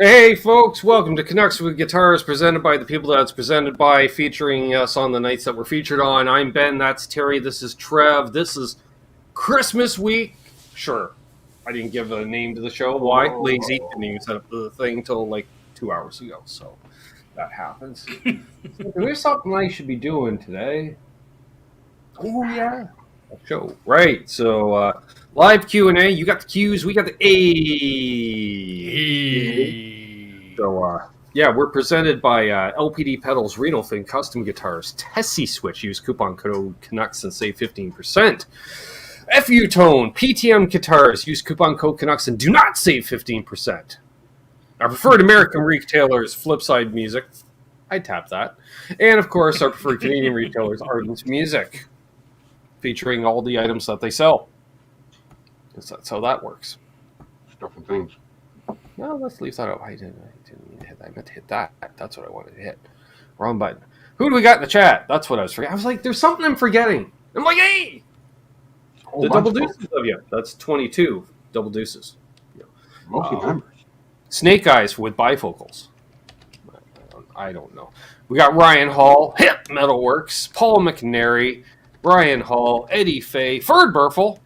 Hey folks, welcome to Canucks with Guitars, presented by the people that it's presented by, featuring us on the nights that we're featured on. I'm Ben, that's Terry, this is Trev, this is Christmas week. Sure, I didn't give a name to the show. Why? Lazy, didn't even set up the thing until like 2 hours ago, so that happens. There's something I should be doing today. Oh yeah, a show. Right, so live Q&A, you got the Q's, we got the A. So, yeah, we're presented by LPD Pedals, Reno Fin Custom Guitars, Tesi Switch. Use coupon code Canucks and save 15%. FU Tone, PTM Guitars. Use coupon code Canucks and do not save 15%. Our preferred American retailers, Flipside Music. I tap that. And, of course, our preferred Canadian retailers, Ardens Music, featuring all the items that they sell. That's how that works. Stuff and things. No, let's leave that out. I didn't mean to hit that. I meant to hit that. That's what I wanted to hit. Wrong button. Who do we got in the chat? That's what I was forgetting. I was like, there's something I'm forgetting. I'm like, hey! The double deuces of you. That's 22 double deuces. Mostly members. Snake Eyes with bifocals. I don't know. We got Ryan Hall, Hip Metalworks, Paul McNary, Ryan Hall, Eddie Fay, Ferd Burfel,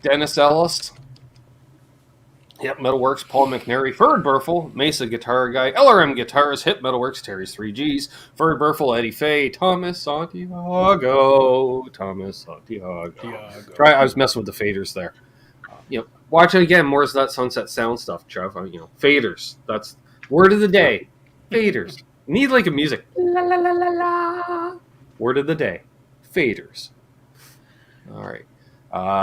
Dennis Ellis, Hip Metalworks, Paul McNary, Ferd Burfel, Mesa Guitar Guy, LRM Guitars, Hip Metalworks, Terry's 3Gs, Ferd Burfel, Eddie Fay, Thomas Santiago. I was messing with the faders there. Watch it again. More of that Sunset Sound stuff, Trev. Faders. That's word of the day. Faders. Need like a music. La la la la la. Word of the day. Faders. All right.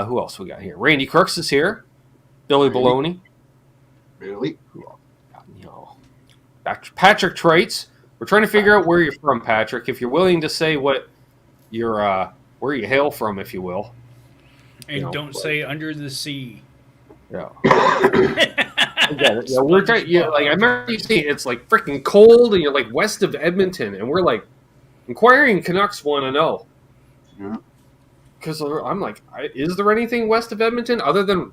Who else we got here? Randy Crooks is here. Billy Baloney. Really? Patrick Treitz. We're trying to figure out where you're from, Patrick. If you're willing to say what you're, where you hail from, if you will. And don't say under the sea. Yeah. We're trying. Like I remember you saying it's like freaking cold, and you're like west of Edmonton, and we're like inquiring Canucks want to know. Yeah. Because I'm like, is there anything west of Edmonton other than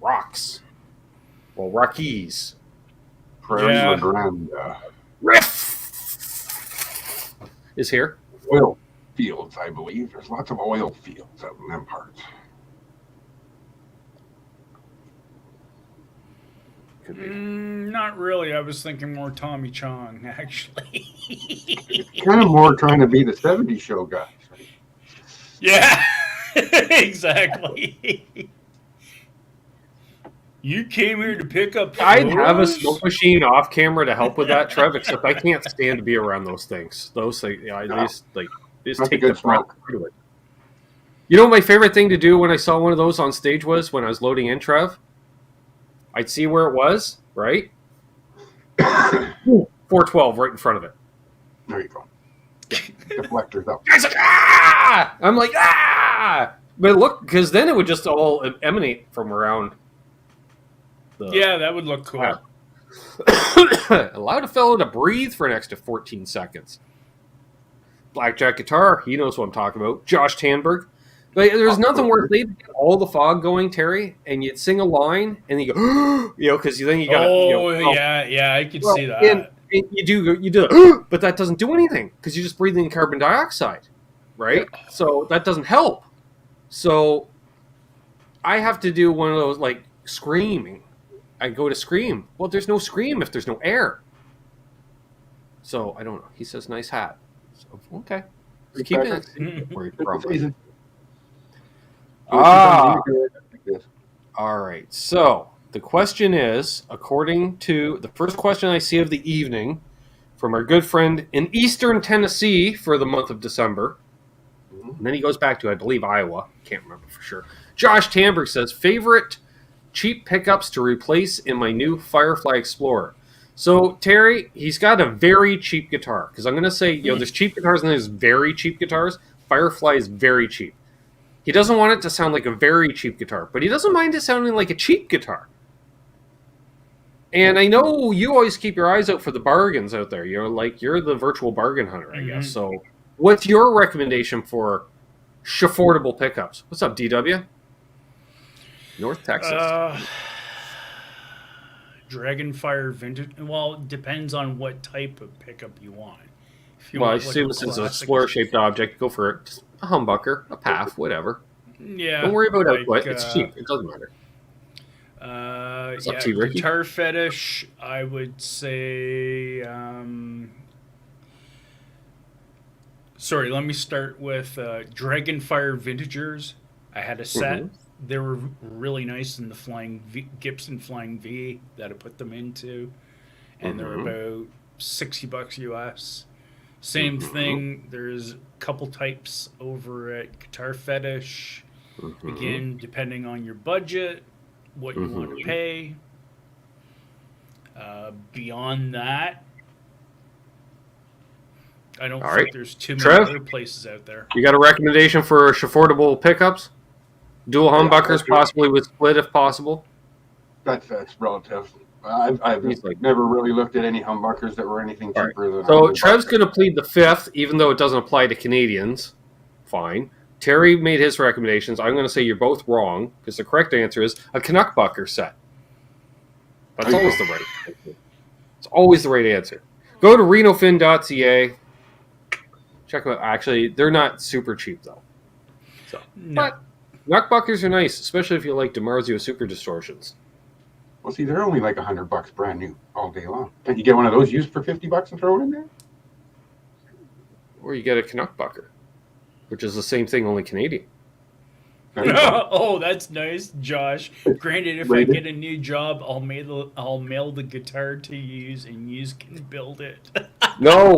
rocks? Well, Rockies. Prairie Yeah. Grande. Riff is here. Oil fields, I believe. There's lots of oil fields out in them parts. Could be. Not really. I was thinking more Tommy Chong, actually. Kind of more trying to be the 70s show guys. Right? Yeah, exactly. You came here to pick up. I'd have a smoke machine off camera to help with that, Trev. Except I can't stand to be around those things. Those things, just take the breath out of it. You know, what my favorite thing to do when I saw one of those on stage was when I was loading in, Trev. I'd see where it was, right? 412 right in front of it. There you go. Deflectors up. Guys like, ah! I'm like, ah! But look, because then it would just all emanate from around. Yeah, that would look cool. Allowed a fellow to breathe for an extra 14 seconds. Blackjack Guitar, he knows what I'm talking about. Josh Tanberg. Like, there's nothing worse. They get all the fog going, Terry, and you'd sing a line, and you go, because then you got to. Yeah, I could see that. And you do, but that doesn't do anything because you're just breathing carbon dioxide, right? Yeah. So that doesn't help. So I have to do one of those like screaming. I go to scream. Well, there's no scream if there's no air. So I don't know. He says nice hat. So okay, just keep it. Where you're from. All right. So the question is, according to the first question I see of the evening from our good friend in Eastern Tennessee for the month of December, and then he goes back to, I believe, Iowa. Can't remember for sure. Josh Tamberg says, favorite cheap pickups to replace in my new Firefly Explorer. So, Terry, he's got a very cheap guitar. Because I'm going to say, there's cheap guitars and there's very cheap guitars. Firefly is very cheap. He doesn't want it to sound like a very cheap guitar, but he doesn't mind it sounding like a cheap guitar. And I know you always keep your eyes out for the bargains out there. You're the virtual bargain hunter, I guess. So what's your recommendation for affordable pickups? What's up, DW? North Texas. Dragonfire vintage. Well, it depends on what type of pickup you want. If you Well, I want assume a this is a classic- explorer-shaped object. Go for it. Just a humbucker, a PAF, whatever. Yeah. Don't worry about like, output. It's cheap. It doesn't matter. It's up to you, Ricky. Guitar fetish. I would say. Sorry, let me start with Dragonfire Vintagers. I had a set. Mm-hmm. They were really nice in the Gibson Flying V that I put them into, and they're about $60 US. Same thing. There's a couple types over at Guitar Fetish. Again, depending on your budget, what you want to pay. Beyond that, I don't think there's too many other places out there. You got a recommendation for affordable pickups? Dual humbuckers, possibly with split if possible? That's relative. I've never really looked at any humbuckers that were anything cheaper than. So Trev's going to plead the fifth, even though it doesn't apply to Canadians. Fine. Terry made his recommendations. I'm going to say you're both wrong, because the correct answer is a Canuck bucker set. That's always the right answer. It's always the right answer. Go to renofin.ca. Check them out. Actually, they're not super cheap, though. So, No. But Canuck buckers are nice, especially if you like DiMarzio Super Distortions. Well, see, they're only like $100 brand new all day long. Can't you get one of those used for $50 and throw it in there? Or you get a Canuck bucker, which is the same thing, only Canadian. Oh, that's nice, Josh. Granted, if I get a new job, I'll mail the guitar to use, and you can build it. No,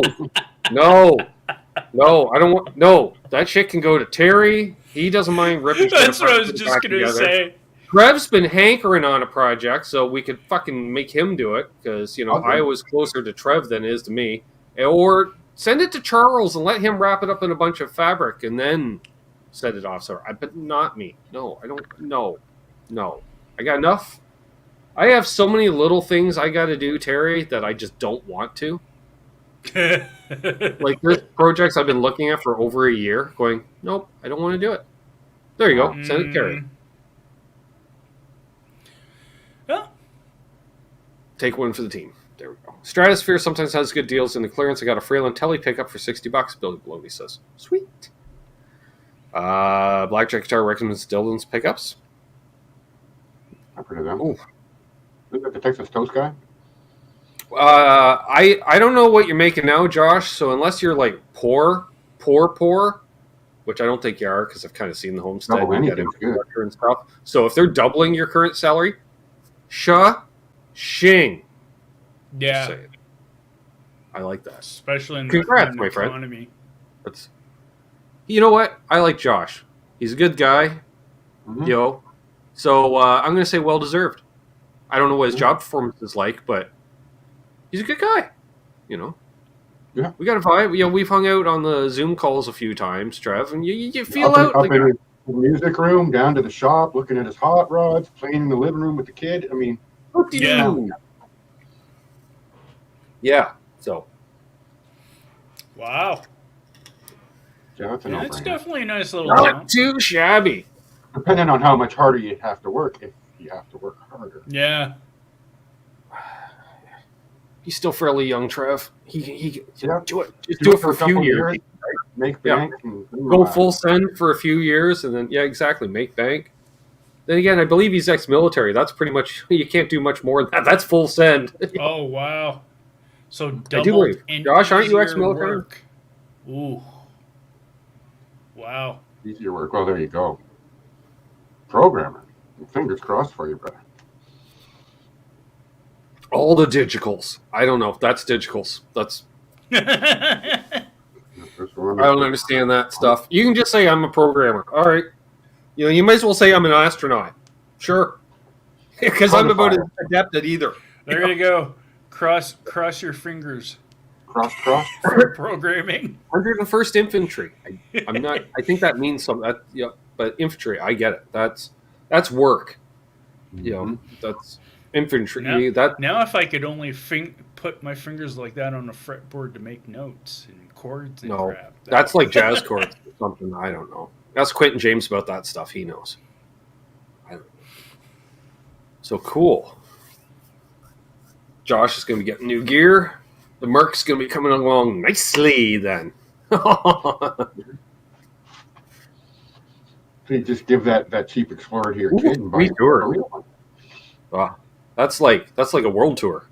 I don't want. No, that shit can go to Terry. He doesn't mind ripping. That's what I was just gonna say. Trev's been hankering on a project, so we could fucking make him do it, because Iowa's closer to Trev than it is to me. Or send it to Charles and let him wrap it up in a bunch of fabric and then set it off. So, but not me. No, I don't. No. I got enough. I have so many little things I got to do, Terry, that I just don't want to. Like there's projects I've been looking at for over a year, going, nope, I don't want to do it. There you go. Send it to Terry. Well, take one for the team. There we go. Stratosphere sometimes has good deals in the clearance. I got a Fralin Telly pickup for $60. Billy Blowy says, sweet. Blackjack Guitar recommends Dillon's pickups. I've heard of them. Ooh. Is that the Texas Toast guy? I don't know what you're making now, Josh. So unless you're like poor, which I don't think you are, because I've kind of seen the homestead and stuff. So if they're doubling your current salary, shing. Yeah, I like that. Especially in Congrats, the my economy. Friend. You know what? I like Josh. He's a good guy. So I'm going to say well deserved. I don't know what his job performance is like, but he's a good guy. Yeah. We got a vibe. We've hung out on the Zoom calls a few times, Trev, and you feel up like in the music room, down to the shop, looking at his hot rods, playing in the living room with the kid. I mean, yeah. So, wow. Yeah, it's definitely a nice little not too shabby. Depending on how much harder you have to work, if you have to work harder. Yeah. He's still fairly young, Trev. He do it. Just do it for a few years. Make bank. And go full send for a few years, and then exactly, make bank. Then again, I believe he's ex-military. That's pretty much, you can't do much more than that. That's full send. Oh wow! So I do believe. Josh, aren't you ex-military? Work. Ooh. Wow. Easier work. Well, there you go. Programmer. Fingers crossed for you, brother. All the digicals. I don't know. That's digicals. That's. I don't understand that stuff. You can just say I'm a programmer. All right. You might as well say I'm an astronaut. Sure. Because I'm about as adept at either. There you go. Cross your fingers. Cross. For programming. 101st Infantry. I'm not. I think that means something. But infantry, I get it. That's work. That's infantry. Now, if I could only put my fingers like that on a fretboard to make notes and chords and crap. That's like jazz chords or something. I don't know. Ask Quentin James about that stuff. He knows. I don't know. So cool. Josh is going to be getting new gear. The Merc's going to be coming along nicely then. They just give that cheap Explorer to your kid and buy a real one. Wow, that's like a world tour.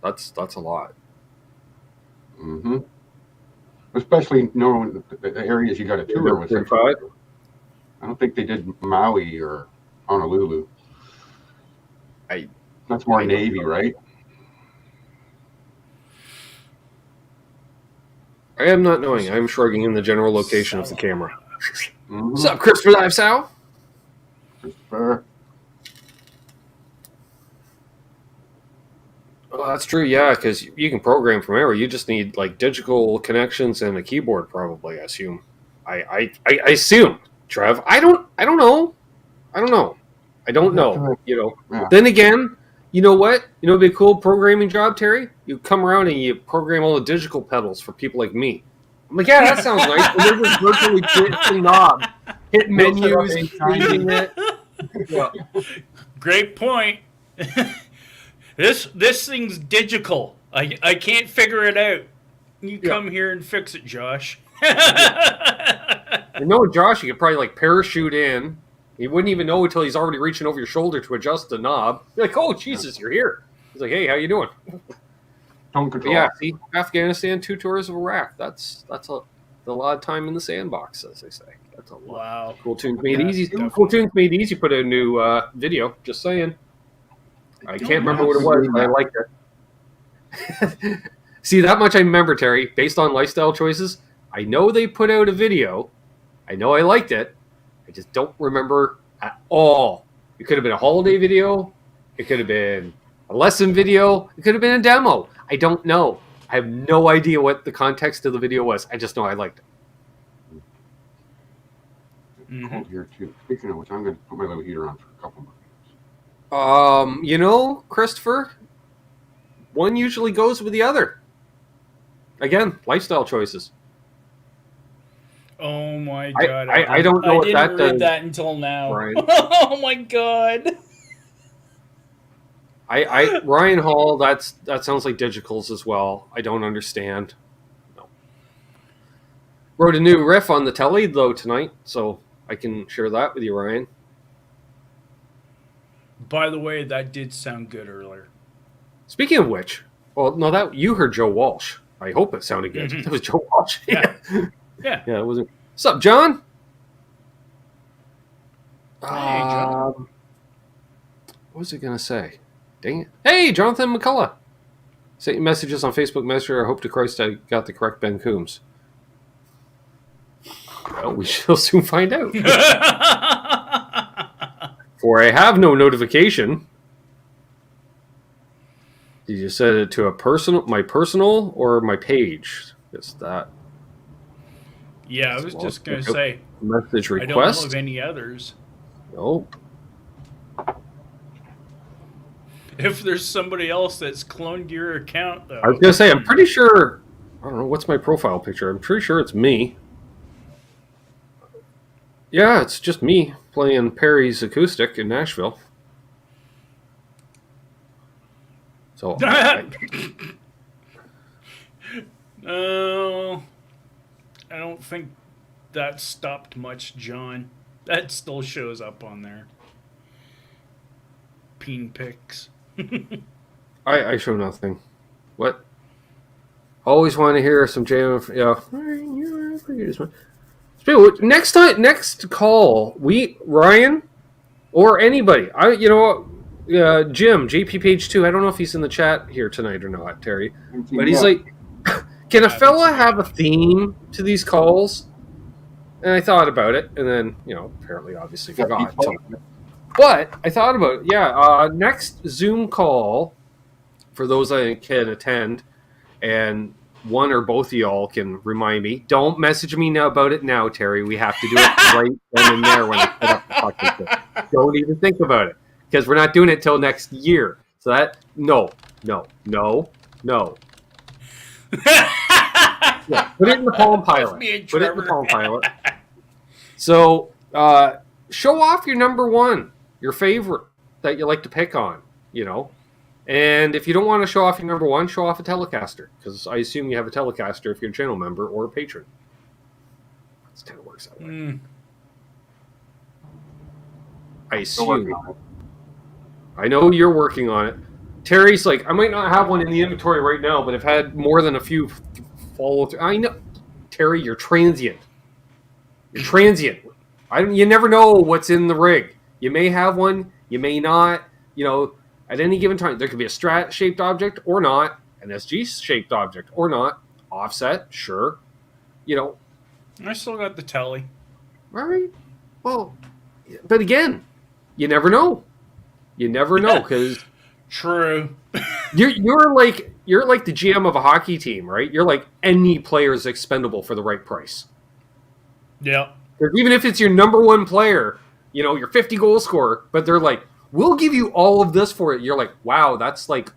That's a lot. Mm-hmm. Especially knowing the areas you got to tour with. I don't think they did Maui or Honolulu. That's more Navy, right? I am not knowing. I'm shrugging in the general location of the camera. Mm-hmm. What's up, Christopher Live Sal? Christopher. Oh, that's true. Yeah, because you can program from anywhere. You just need like digital connections and a keyboard, probably. I assume. I assume, Trev. I don't know. I don't know. You know. Yeah. Then again, you know what? You know, it'd be a cool programming job, Terry. You come around and you program all the digital pedals for people like me. I'm like, yeah, that sounds nice. And they're just virtually hitting knobs, hitting menus, and changing it. Yeah. Great point. This thing's digital. I can't figure it out. You come here and fix it, Josh. You know, Josh, you could probably like parachute in. You wouldn't even know until he's already reaching over your shoulder to adjust the knob. You're like, oh, Jesus, you're here. He's like, hey, how you doing? Tone control. Yeah, see, Afghanistan, 2 tours of Iraq. That's a lot of time in the sandbox, as they say. That's a lot. Wow. Cool Tunes Made Easy. Cool Tunes Made Easy put a new video. Just saying. I can't remember what it was, but I liked it. See, that much I remember, Terry. Based on lifestyle choices, I know they put out a video. I know I liked it. I just don't remember at all. It could have been a holiday video. It could have been a lesson video. It could have been a demo. I don't know. I have no idea what the context of the video was. I just know I liked it. It's cold here too. Speaking of which, I'm going to put my little heater on for a couple more minutes. You know, Christopher, one usually goes with the other. Again, lifestyle choices. Oh my God! I don't know what that does. I didn't read that until now. Oh my God! Ryan Hall. That sounds like digitals as well. I don't understand. No. Wrote a new riff on the telly though tonight, so I can share that with you, Ryan. By the way, that did sound good earlier. Speaking of which, well, no, that you heard Joe Walsh. I hope it sounded good. Mm-hmm. That was Joe Walsh. Yeah. Yeah. Yeah, it was. What's up, John? Hey, John. What was I going to say? Dang it. Hey, Jonathan McCullough. Sent you messages on Facebook Messenger. I hope to Christ I got the correct Ben Coombs. Well, we shall soon find out. For I have no notification. Did you send it to my personal or my page? It's that. Yeah, I was just going to say. Message request. I don't know of any others. Nope. If there's somebody else that's cloned your account, though. I was going to say, I'm pretty sure. I don't know. What's my profile picture? I'm pretty sure it's me. Yeah, it's just me playing Perry's acoustic in Nashville. So. No. I don't think that stopped much, John. That still shows up on there. Peen pics. I show nothing. What? Always want to hear some jam. Yeah. Next call, Ryan or anybody. Jim, JP Page 2. I don't know if he's in the chat here tonight or not, Terry. But he's like, can a fella have a theme to these calls? And I thought about it, and then, apparently, obviously forgot. But I thought about it. Yeah, next Zoom call, for those that can attend, and one or both of y'all can remind me. Don't message me about it now, Terry. We have to do it right then and there when I set up the fucking thing. Don't even think about it, because we're not doing it till next year. So that, no. Yeah, put it in the Palm Pilot. Put it in the Palm Pilot. So, show off your number one, your favorite that you like to pick on. And if you don't want to show off your number one, show off a Telecaster, because I assume you have a Telecaster if you're a channel member or a patron. That's kind of works that way. I assume. I know you're working on it. Terry's like, I might not have one in the inventory right now, but I've had more than a few follow through. I know, Terry, you're transient. You're transient. You never know what's in the rig. You may have one, you may not. You know, at any given time, there could be a Strat-shaped object or not, an SG-shaped object or not, offset, sure. You know, I still got the telly. All right. Well, but again, you never know. You never know because true. you're like the GM of a hockey team, right? You're like any player is expendable for the right price. Yeah. Because even if it's your number one player, you know, your 50 goal scorer, but they're like, we'll give you all of this for it. You're like, wow, that's like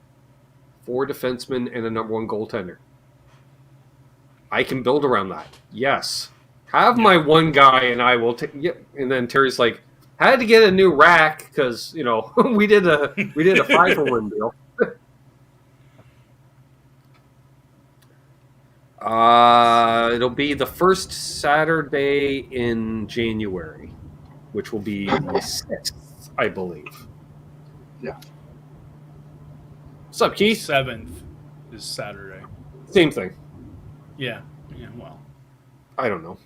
4 defensemen and a number one goaltender. I can build around that. Yes. Have my one guy and I will take. Yep. And then Terry's like, had to get a new rack because, you know, we did a 5-for-1 deal. It'll be the first Saturday in January, which will be the 6th, I believe. Yeah. What's up, Keith? 7th is Saturday. Same thing. Yeah. Yeah. Well, I don't know.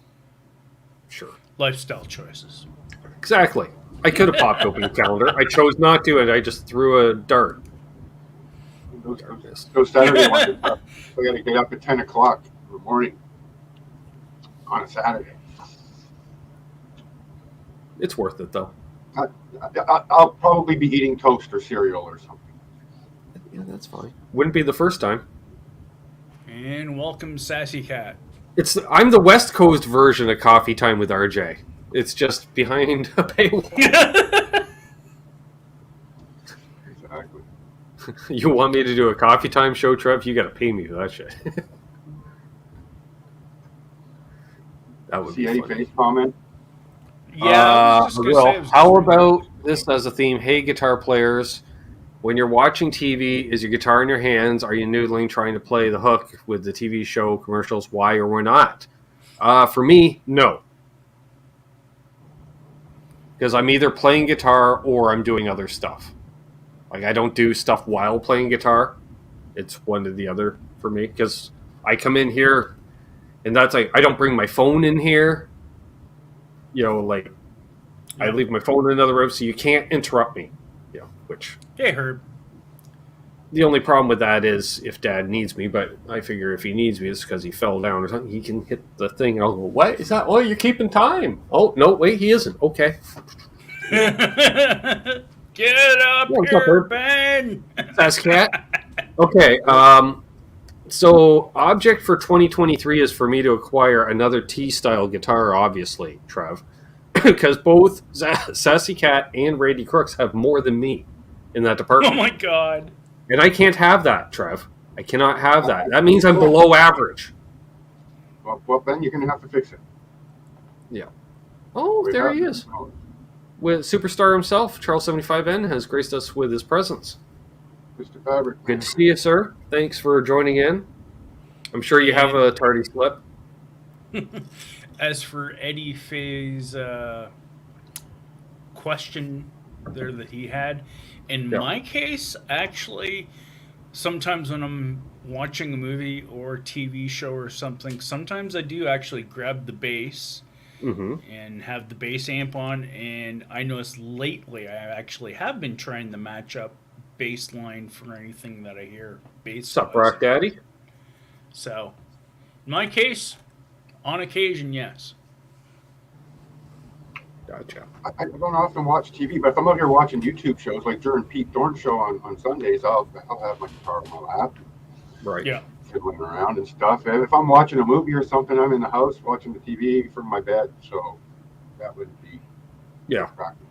Sure. lifestyle choices. Exactly. I could have popped open the calendar. I chose not to, and I just threw a dart. Those Saturday ones, we got to get up at 10 o'clock in the morning on a Saturday. It's worth it, though. I'll probably be eating toast or cereal or something. Yeah, that's fine. Wouldn't be the first time. And welcome, Sassy Cat. I'm the West Coast version of Coffee Time with RJ. It's just behind a paywall. Exactly. You want me to do a Coffee Time show, Trev? You got to pay me for that shit. That would See be any funny. face comment? Yeah. How about this as a theme? Hey, guitar players, when you're watching TV, is your guitar in your hands? Are you noodling trying to play the hook with the TV show commercials? Why or why not? For me, no. Because I'm either playing guitar or I'm doing other stuff. Like, I don't do stuff while playing guitar. It's one or the other for me. Because I come in here, and that's like, I don't bring my phone in here. You know, like, I leave my phone in another room, so you can't interrupt me. You know, which... Hey, Herb. The only problem with that is if Dad needs me, but I figure if he needs me, it's because he fell down or something. He can hit the thing, and I'll go, what is that? Oh, you're keeping time. Oh, no, wait, he isn't. Okay. Get up here, Ben! That's cat. Okay, so object for 2023 is for me to acquire another T-style guitar, obviously, Trev. Because both Sassy Cat and Randy Crooks have more than me in that department. Oh, my God. And I can't have that, Trev. I cannot have that. That means I'm below average. Well, Ben, you're going to have to fix it. Yeah. Oh, there he is. With Superstar himself, Charles 75N has graced us with his presence. Mr. Fabric. Good to see you, sir. Thanks for joining in. I'm sure you have a tardy slip. As for Eddie Faye's question there that he had, in my case, actually, sometimes when I'm watching a movie or TV show or something, sometimes I do actually grab the bass and have the bass amp on, and I noticed lately I actually have been trying to match up bass line for anything that I hear bass. What's up, Rock Daddy? So, in my case, on occasion, yes. Gotcha. I don't often watch TV, but if I'm out here watching YouTube shows, like during Pete Thorne's show on Sundays, I'll have my guitar on my lap. Right. Yeah. Fiddling around and stuff. And if I'm watching a movie or something, I'm in the house watching the TV from my bed, so that would be practical.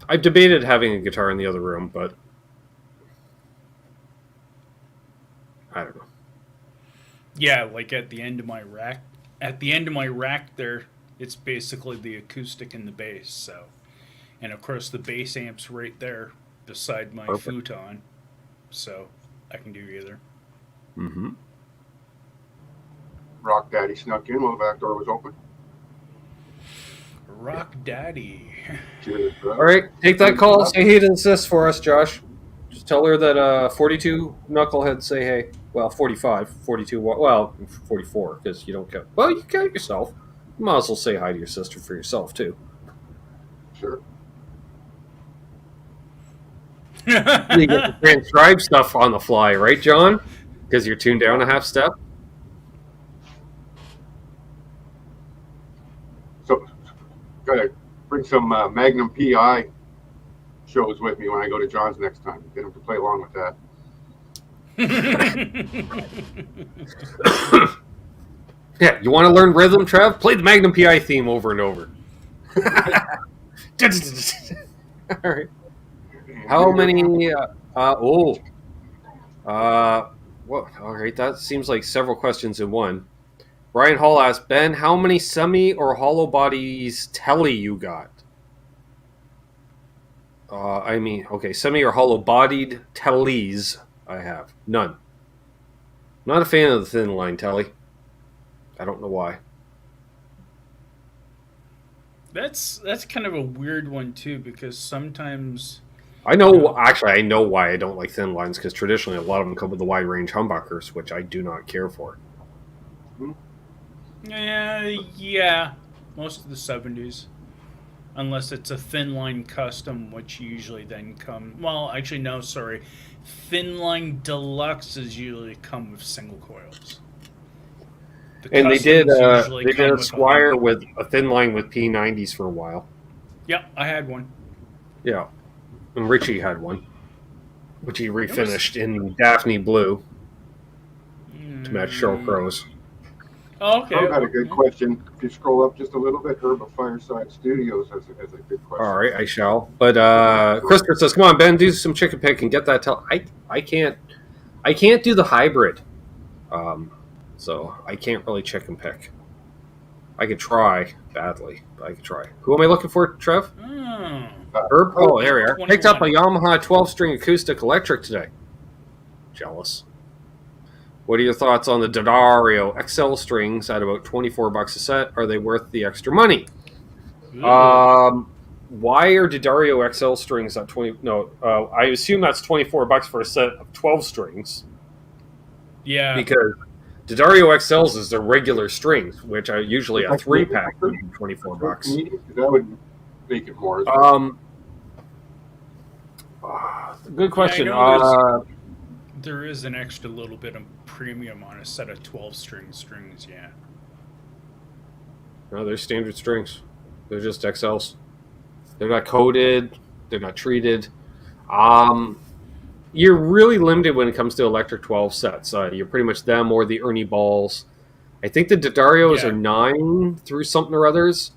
I've debated having a guitar in the other room, but I don't know. Yeah, like at the end of my rack. At the end of my rack there, it's basically the acoustic and the bass. So, and of course the bass amp's right there beside my Perfect. futon, so I can do either. Mm-hmm. Rock Daddy snuck in while the back door was open. Rock Daddy. Cheers, All right, take that call. Say hey to the sis for us, Josh. Just tell her that 42 knuckleheads say hey. Well, 45, 42, well, 44, because you don't count. Well, you count yourself. You might as well say hi to your sister for yourself, too. Sure. You get to transcribe stuff on the fly, right, John? Because you're tuned down a half step. So, gotta bring some Magnum PI shows with me when I go to John's next time. Get him to play along with that. Yeah, you want to learn rhythm, Trev? Play the Magnum PI theme over and over. All right. How many? What? All right, that seems like several questions in one. Brian Hall asked, Ben, how many semi or hollow bodies telly you got? Semi or hollow bodied tellies I have. None. Not a fan of the thin line telly. I don't know why. That's kind of a weird one too, because sometimes I know why I don't like thin lines, because traditionally a lot of them come with the wide range humbuckers, which I do not care for. Yeah, most of the 70s. Unless it's a thin line custom, which usually then come... Well, actually, no, sorry. Thin line deluxes usually come with single coils. And they did a Squire with a thin line with P90s for a while. Yep, I had one. Yeah. And Richie had one, which he refinished in Daphne Blue to match Sheryl Crow's. Oh, okay. Herb had a good question. If you scroll up just a little bit, Herb of Fireside Studios has a good question. All right, I shall. But Christopher says, "Come on, Ben, do some chicken pick and get that." I can't do the hybrid, so I can't really chicken pick. I could try badly, but I could try. Who am I looking for, Trev? Herb. Oh, there we are. 21. Picked up a Yamaha 12-string acoustic electric today. Jealous. What are your thoughts on the D'Addario XL strings at about $24 a set? Are they worth the extra money? Why are D'Addario XL strings at 20? No, I assume that's $24 for a set of 12 strings. Yeah, because D'Addario XLs is the regular strings, which are usually a 3-pack would be $24. That would make it more. Good question. Yeah, there is an extra little bit of premium on a set of 12-string strings, yeah. No, they're standard strings. They're just XLs. They're not coated. They're not treated. You're really limited when it comes to electric 12 sets. You're pretty much them or the Ernie balls. I think the D'Addarios are 9 through something or others,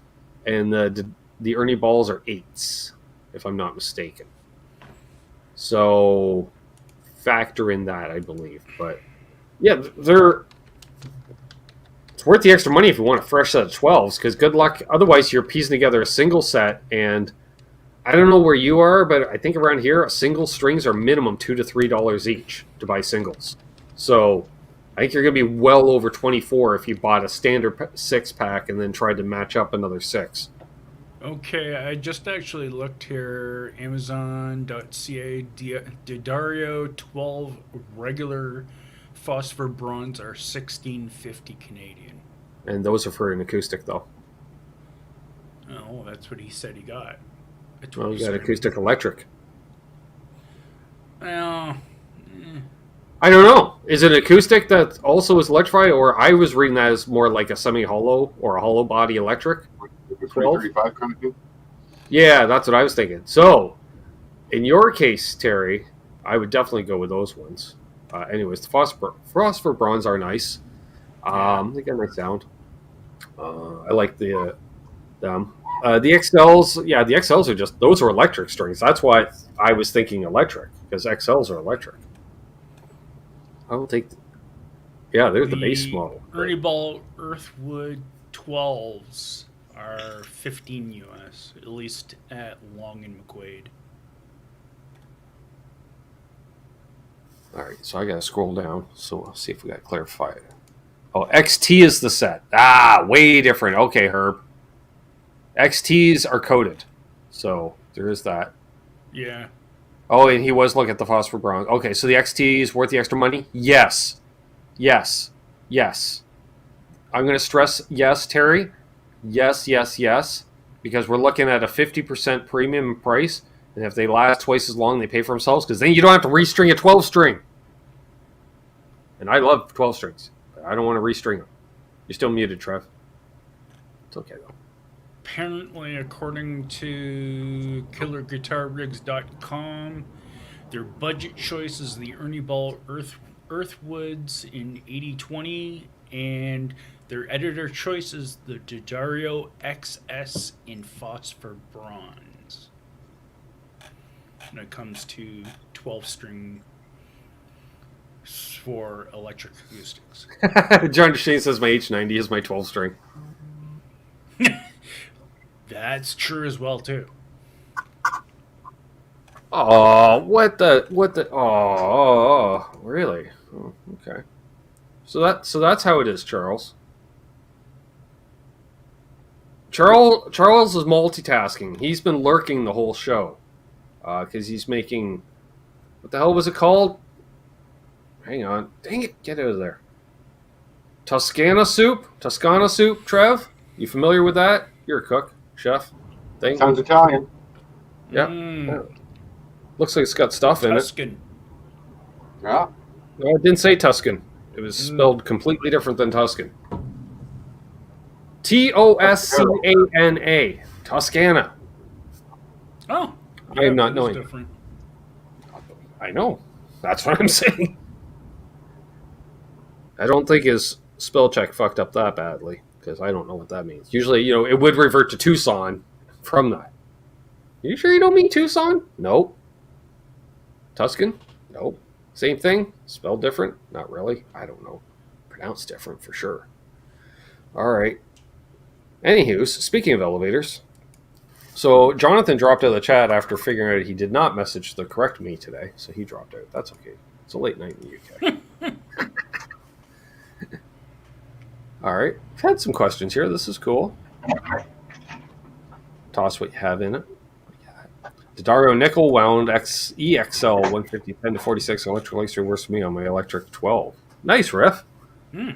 and the Ernie balls are 8s, if I'm not mistaken. So factor in that, I believe. But yeah, it's worth the extra money if you want a fresh set of 12s, because good luck. Otherwise, you're piecing together a single set, and I don't know where you are, but I think around here, single strings are minimum $2 to $3 each to buy singles. So I think you're going to be well over 24 if you bought a standard 6-pack and then tried to match up another 6. Okay, I just actually looked here, Amazon.ca, D'Addario 12 regular phosphor bronze are $16.50 Canadian. And those are for an acoustic, though. Oh, that's what he said he got. Well, you got acoustic electric. Well, I don't know. Is it acoustic that also is electrified, or I was reading that as more like a semi-hollow or a hollow body electric? 335 kind of thing? Yeah, that's what I was thinking. So, in your case, Terry, I would definitely go with those ones. Anyways, the phosphor bronze are nice. They got a nice sound. I like them. The XLs, the XLs are those are electric strings. That's why I was thinking electric, because XLs are electric. I will take. There's the base model. Ernie Ball Earthwood 12s are $15 US, at least at Long and McQuaid. All right, so I got to scroll down. So we'll see if we got to clarify it. Oh, XT is the set. Ah, way different. Okay, Herb. XTs are coated. So there is that. Yeah. Oh, and he was looking at the phosphor bronze. Okay, so the XT is worth the extra money? Yes. Yes. Yes. I'm going to stress yes, Terry. Yes, yes, yes. Because we're looking at a 50% premium price. And if they last twice as long, they pay for themselves. Because then you don't have to restring a 12-string. And I love 12 strings. But I don't want to restring them. You're still muted, Trev. It's okay, though. Apparently, according to KillerGuitarRigs.com, their budget choice is the Ernie Ball Earthwoods in 8020, and their editor choice is the D'Addario XS in phosphor bronze. When it comes to 12-string for electric acoustics. John Shane says my H90 is my 12-string. That's true as well, too. Oh, what the? Oh, really? Oh, okay. So that's how it is, Charles. Charles is multitasking. He's been lurking the whole show, because he's making. What the hell was it called? Hang on, dang it! Get out of there. Toscana soup, Trev. You familiar with that? You're a cook, chef. Thing. Sounds Italian. Yeah. Yeah. Looks like it's got stuff in it. Tuscan. Yeah. No, it didn't say Tuscan. It was spelled completely different than Tuscan. Toscana. Toscana. Oh. I am not knowing. Different. I know. That's what I'm saying. I don't think his spell check fucked up that badly, because I don't know what that means. Usually, it would revert to Tucson from that. You sure you don't mean Tucson? Nope. Tuscan? Nope. Same thing? Spelled different? Not really. I don't know. Pronounced different for sure. All right. Anywho, speaking of elevators, so Jonathan dropped out of the chat after figuring out he did not message the correct me today, so he dropped out. That's okay. It's a late night in the UK. All right. I've had some questions here. This is cool. Toss what you have in it. D'Addario nickel wound EXL 150 10 to 46 electric light string works for me on my electric 12. Nice riff. Hmm.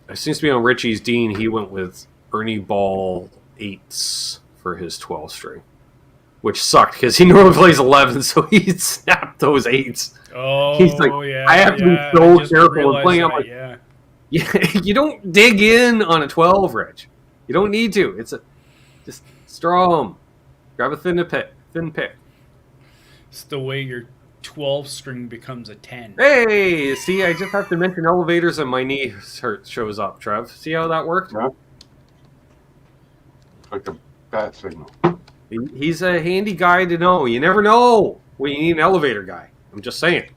It seems to be on Richie's Dean. He went with Ernie Ball 8s for his 12 string, which sucked because he normally plays 11, so he snapped those 8s. Oh, he's like, yeah. I have to be so careful when playing. I'm like, yeah. You don't dig in on a 12, Rich. You don't need to. Just strum. Grab a thin pick. It's the way your 12 string becomes a 10. Hey, see, I just have to mention elevators and my knee shows up, Trev. See how that worked? Yeah. Like a bat signal. He's a handy guy to know. You never know when you need an elevator guy. I'm just saying.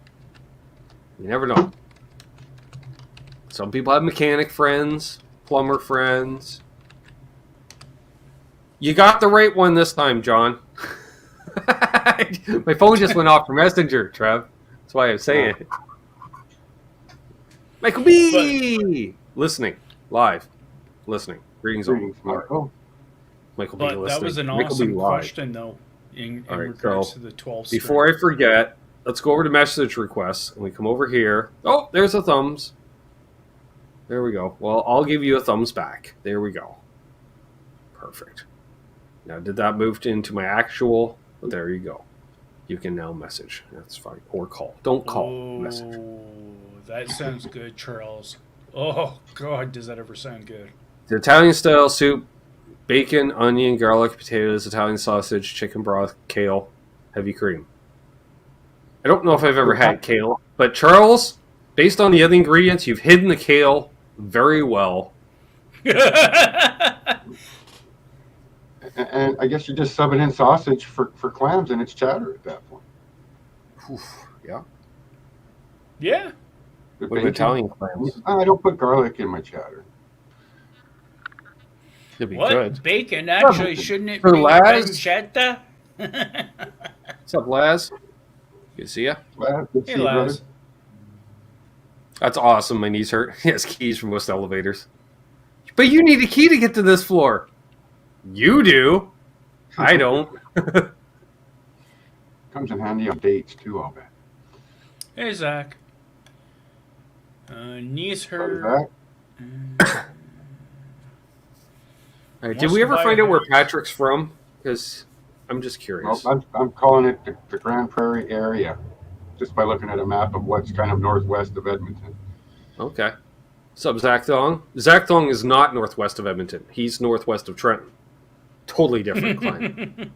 You never know. Some people have mechanic friends, plumber friends. You got the right one this time, John. My phone just went off for Messenger, Trev. That's why I'm saying it. Michael B! Listening. Live. Listening. Greetings, Michael. Michael B. But listening. that was an Michael awesome question, though, in regards to the 12 string. Before I forget, let's go over to message requests, and we come over here. Oh, there's a thumbs. There we go. Well, I'll give you a thumbs back. There we go. Perfect. Now, did that move into my actual... Oh, there you go. You can now message. That's fine. Or call. Don't call. Message. That sounds good, Charles. Oh, God, does that ever sound good. The Italian-style soup, bacon, onion, garlic, potatoes, Italian sausage, chicken broth, kale, heavy cream. I don't know if I've ever had kale, but Charles, based on the other ingredients, you've hidden the kale very well. And I guess you're just subbing in sausage for clams and it's chowder at that point. Oof, yeah. Yeah. What about Italian clams? I don't put garlic in my chowder. It'd be What? good. Bacon? Actually, shouldn't it For be lads? pancetta? What's up, Laz? Good to see ya. Laz, good to Hey, see you, brother. Laz. That's awesome. My knees hurt. He has keys for most elevators. But you need a key to get to this floor. You do. I don't. Comes in handy on dates, too, I'll bet. Hey, Zach. Knees How's hurt. that? All right, did we ever find out where Patrick's from? Because I'm just curious. Well, I'm calling it the Grand Prairie area, just by looking at a map of what's kind of northwest of Edmonton. Okay. What's up, Zach Thong? Zach Thong is not northwest of Edmonton. He's northwest of Trenton. Totally different climate.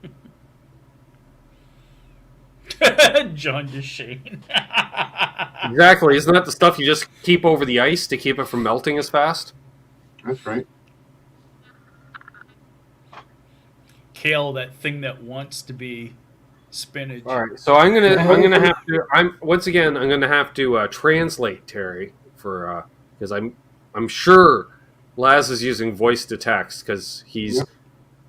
John Duchesne. Exactly. Isn't that the stuff you just keep over the ice to keep it from melting as fast? That's right. Kale, that thing that wants to be spinach. All right. So I'm gonna have to. I'm gonna have to translate Terry for because I'm sure Laz is using voice to text because he's. Yep.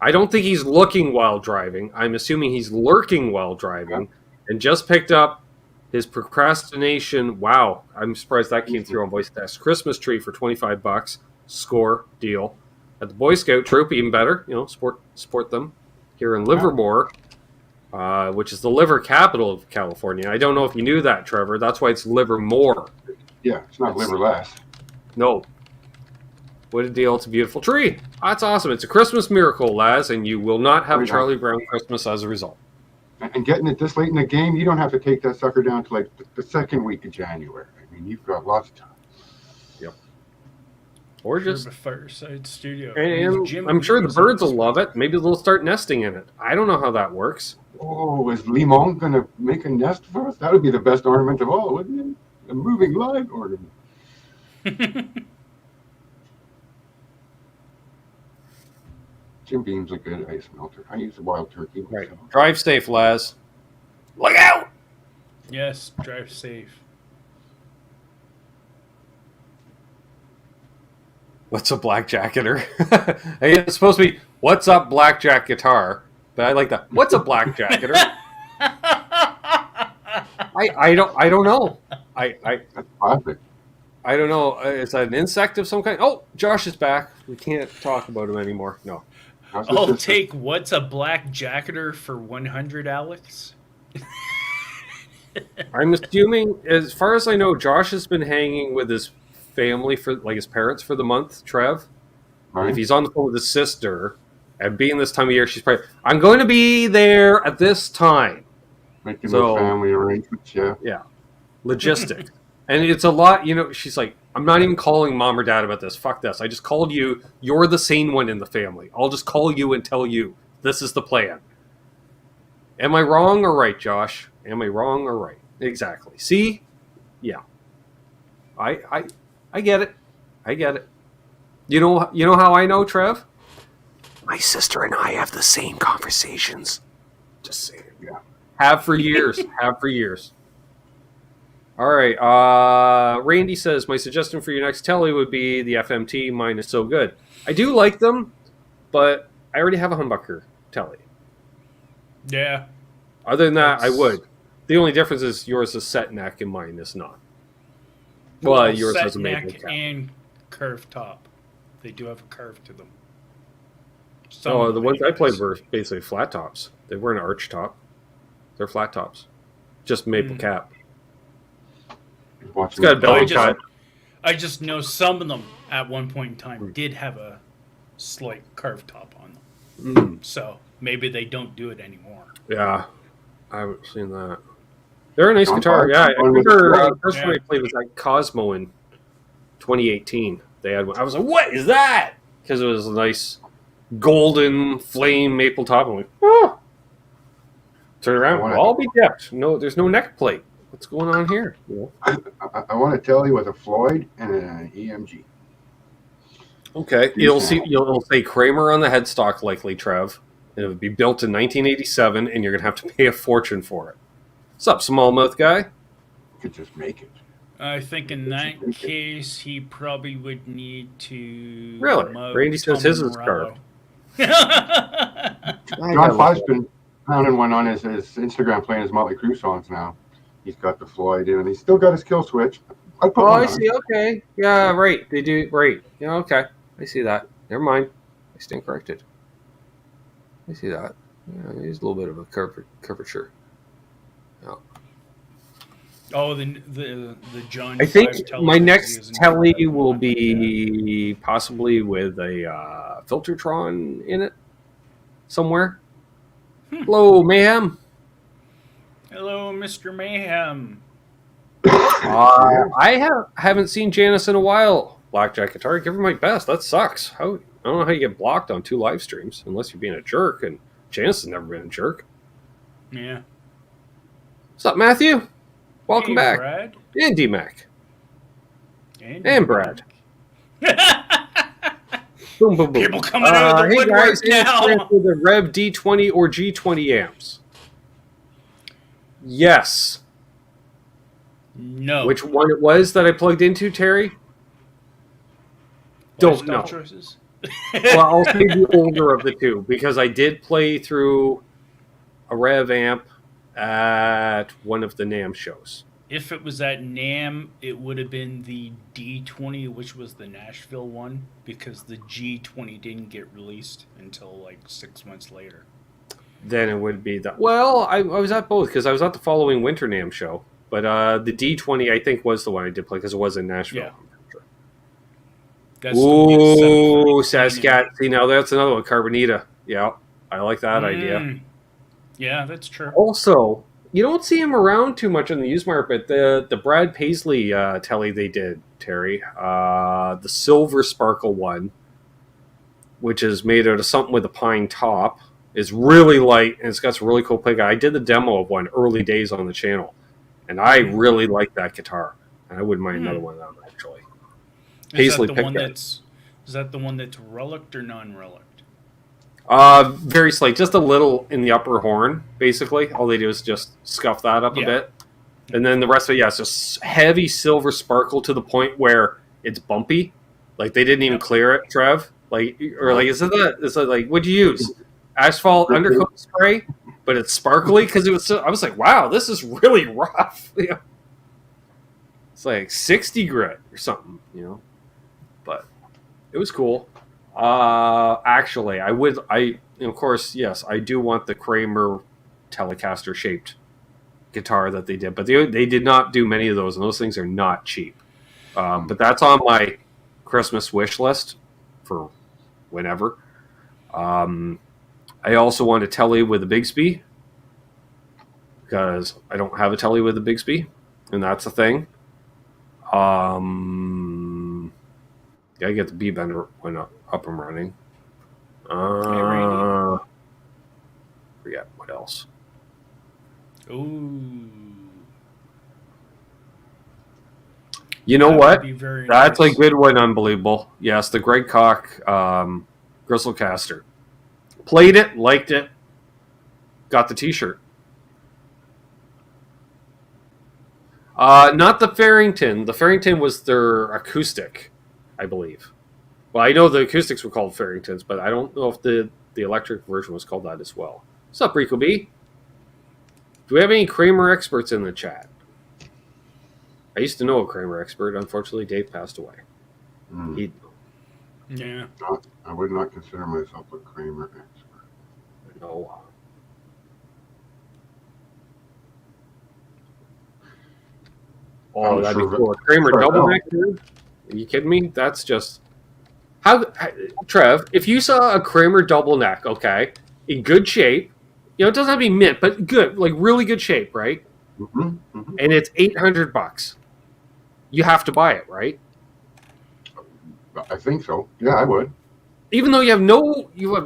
I don't think he's looking while driving. I'm assuming he's lurking while driving, and just picked up his procrastination. Wow, I'm surprised that came through on voice text. Christmas tree for $25. Score deal at the Boy Scout troop. Even better, support them here in Livermore, which is the liver capital of California. I don't know if you knew that, Trevor. That's why it's Livermore. Yeah, it's not liverless. No. What a deal. It's a beautiful tree. That's awesome. It's a Christmas miracle, Laz, and you will not have Charlie Brown Christmas as a result. And getting it this late in the game, you don't have to take that sucker down to like the second week of January. I mean, you've got lots of time. Yep. Or just Fireside Studio. and I'm sure the birds will love it. Maybe they'll start nesting in it. I don't know how that works. Oh, is Limon going to make a nest for us? That would be the best ornament of all, wouldn't it? A moving live ornament. Jim Beam's a good ice melter. I use a wild turkey myself. Right. Drive safe, Laz. Look out! Yes, drive safe. What's a black jacketer? Hey, it's supposed to be, what's up, blackjack guitar? But I like that. What's a black jacketer? I don't know. That's classic. I don't know. Is that an insect of some kind? Oh, Josh is back. We can't talk about him anymore. No. I'll take what's a black jacketer for 100, Alex. I'm assuming, as far as I know, Josh has been hanging with his family for his parents for the month, Trev. Right. If he's on the phone with his sister, and being this time of year, she's probably, I'm going to be there at this time. Making those family arrangements, yeah. Yeah. Logistics. And it's a lot, she's like, I'm not even calling mom or dad about this. Fuck this. I just called you. You're the sane one in the family. I'll just call you and tell you this is the plan. Am I wrong or right, Josh? Am I wrong or right? Exactly. See? Yeah. I get it. I get it. You know how I know, Trev? My sister and I have the same conversations. Just saying. Yeah. Have for years. All right. Randy says, my suggestion for your next telly would be the FMT. Mine is so good. I do like them, but I already have a humbucker telly. Yeah. Other than that, I would. The only difference is yours is set neck and mine is not. Well, yours has a maple cap. And curved top. They do have a curve to them. The ones I played were basically flat tops. They weren't arch top. They're flat tops. Just maple cap. It's got a belly cut. I just know some of them at one point in time did have a slight curved top on them. So maybe they don't do it anymore. Yeah, I haven't seen that. They're a nice guitar. Yeah, I remember the first one I played was that Cosmo in 2018. They had one. I was like, what is that? Because it was a nice golden flame maple top. I'm like, oh. Turn around. I'll be dipped. No, there's no neck plate. What's going on here? I want to tell you with a Floyd and an EMG. Okay, you'll say Kramer on the headstock, likely, Trev. And it would be built in 1987, and you're gonna have to pay a fortune for it. What's up, smallmouth guy? You could just make it. I think in that case, he probably would need to. Really? Randy says his is carved. John found one on his Instagram playing his Motley Crue songs now. He's got the Floyd in, and he's still got his kill switch. I put one I on. see. Okay. Yeah, right. They do. Right. Yeah, okay. I see that. Never mind. I stand corrected. I see that. Yeah, there's a little bit of a curvature. Yeah. Oh, the John. I think 5 my telescopes next isn't telly too bad. will be possibly with a Filtertron in it somewhere. Hello, Mayhem. Hello, Mr. Mayhem. I haven't seen Janice in a while. Blackjack Guitar, give her my best. That sucks. I don't know how you get blocked on 2 live streams unless you're being a jerk, and Janice has never been a jerk. Yeah. What's up, Matthew? Welcome Hey, back. Brad. And D-Mac. And Brad. Boom, boom, boom. People coming out of the hey woodwork guys, now. For the Rev D20 or G20 amps. Yes. No. Which one it was that I plugged into, Terry? Don't know. Choices? Well, I'll say the older of the two because I did play through a Rev amp at one of the NAMM shows. If it was at NAMM, it would have been the D20, which was the Nashville one, because the G20 didn't get released until like 6 months later. Then it would be that. Well, I was at both because I was at the following Winter NAMM show. But the D20, I think, was the one I did play because it was in Nashville. Yeah. That's ooh, Saskat. See, now that's another one. Carbonita. Yeah, I like that idea. Yeah, that's true. Also, you don't see him around too much in the used market. The Brad Paisley telly they did, Terry. The Silver Sparkle one, which is made out of something with a pine top, is really light, and it's got some really cool pick. I did the demo of one early days on the channel, and I really like that guitar. And I wouldn't mind another one of them, actually. Paisley picked that. Is that the one that's relict or non-relict? Very slight, just a little in the upper horn, basically. All they do is just scuff that up a bit. And then the rest of it, it's just heavy silver sparkle to the point where it's bumpy. Like, they didn't even clear it, Trev. Like, or like, is it like, what'd you use? Asphalt undercoat spray? But it's sparkly? Because it was I was like, wow, this is really rough. It's like 60 grit or something, But it was cool. Actually, of course, yes, I do want the Kramer Telecaster shaped guitar that they did, but they did not do many of those, and those things are not cheap. But that's on my Christmas wish list for whenever. I also want a telly with a Bigsby because I don't have a telly with a Bigsby, and that's a thing. Gotta get the B bender one up and running. Forget what else. Ooh. You know what? That's nice. a good one. Unbelievable. Yes, the Greg Koch Gristlecaster. Played it, liked it, got the T-shirt. Not the Farrington. The Farrington was their acoustic, I believe. Well, I know the acoustics were called Farringtons, but I don't know if the electric version was called that as well. What's up, Rico B? Do we have any Kramer experts in the chat? I used to know a Kramer expert. Unfortunately, Dave passed away. Yeah. I would not consider myself a Kramer expert. No. Oh, that'd be cool. A Kramer double neck, dude? Are you kidding me? That's just... Trev, if you saw a Kramer double neck, okay, in good shape, it doesn't have to be mint, but good, like really good shape, right? Mm-hmm, mm-hmm. And it's $800. You have to buy it, right? I think so. Yeah, I would. Even though you have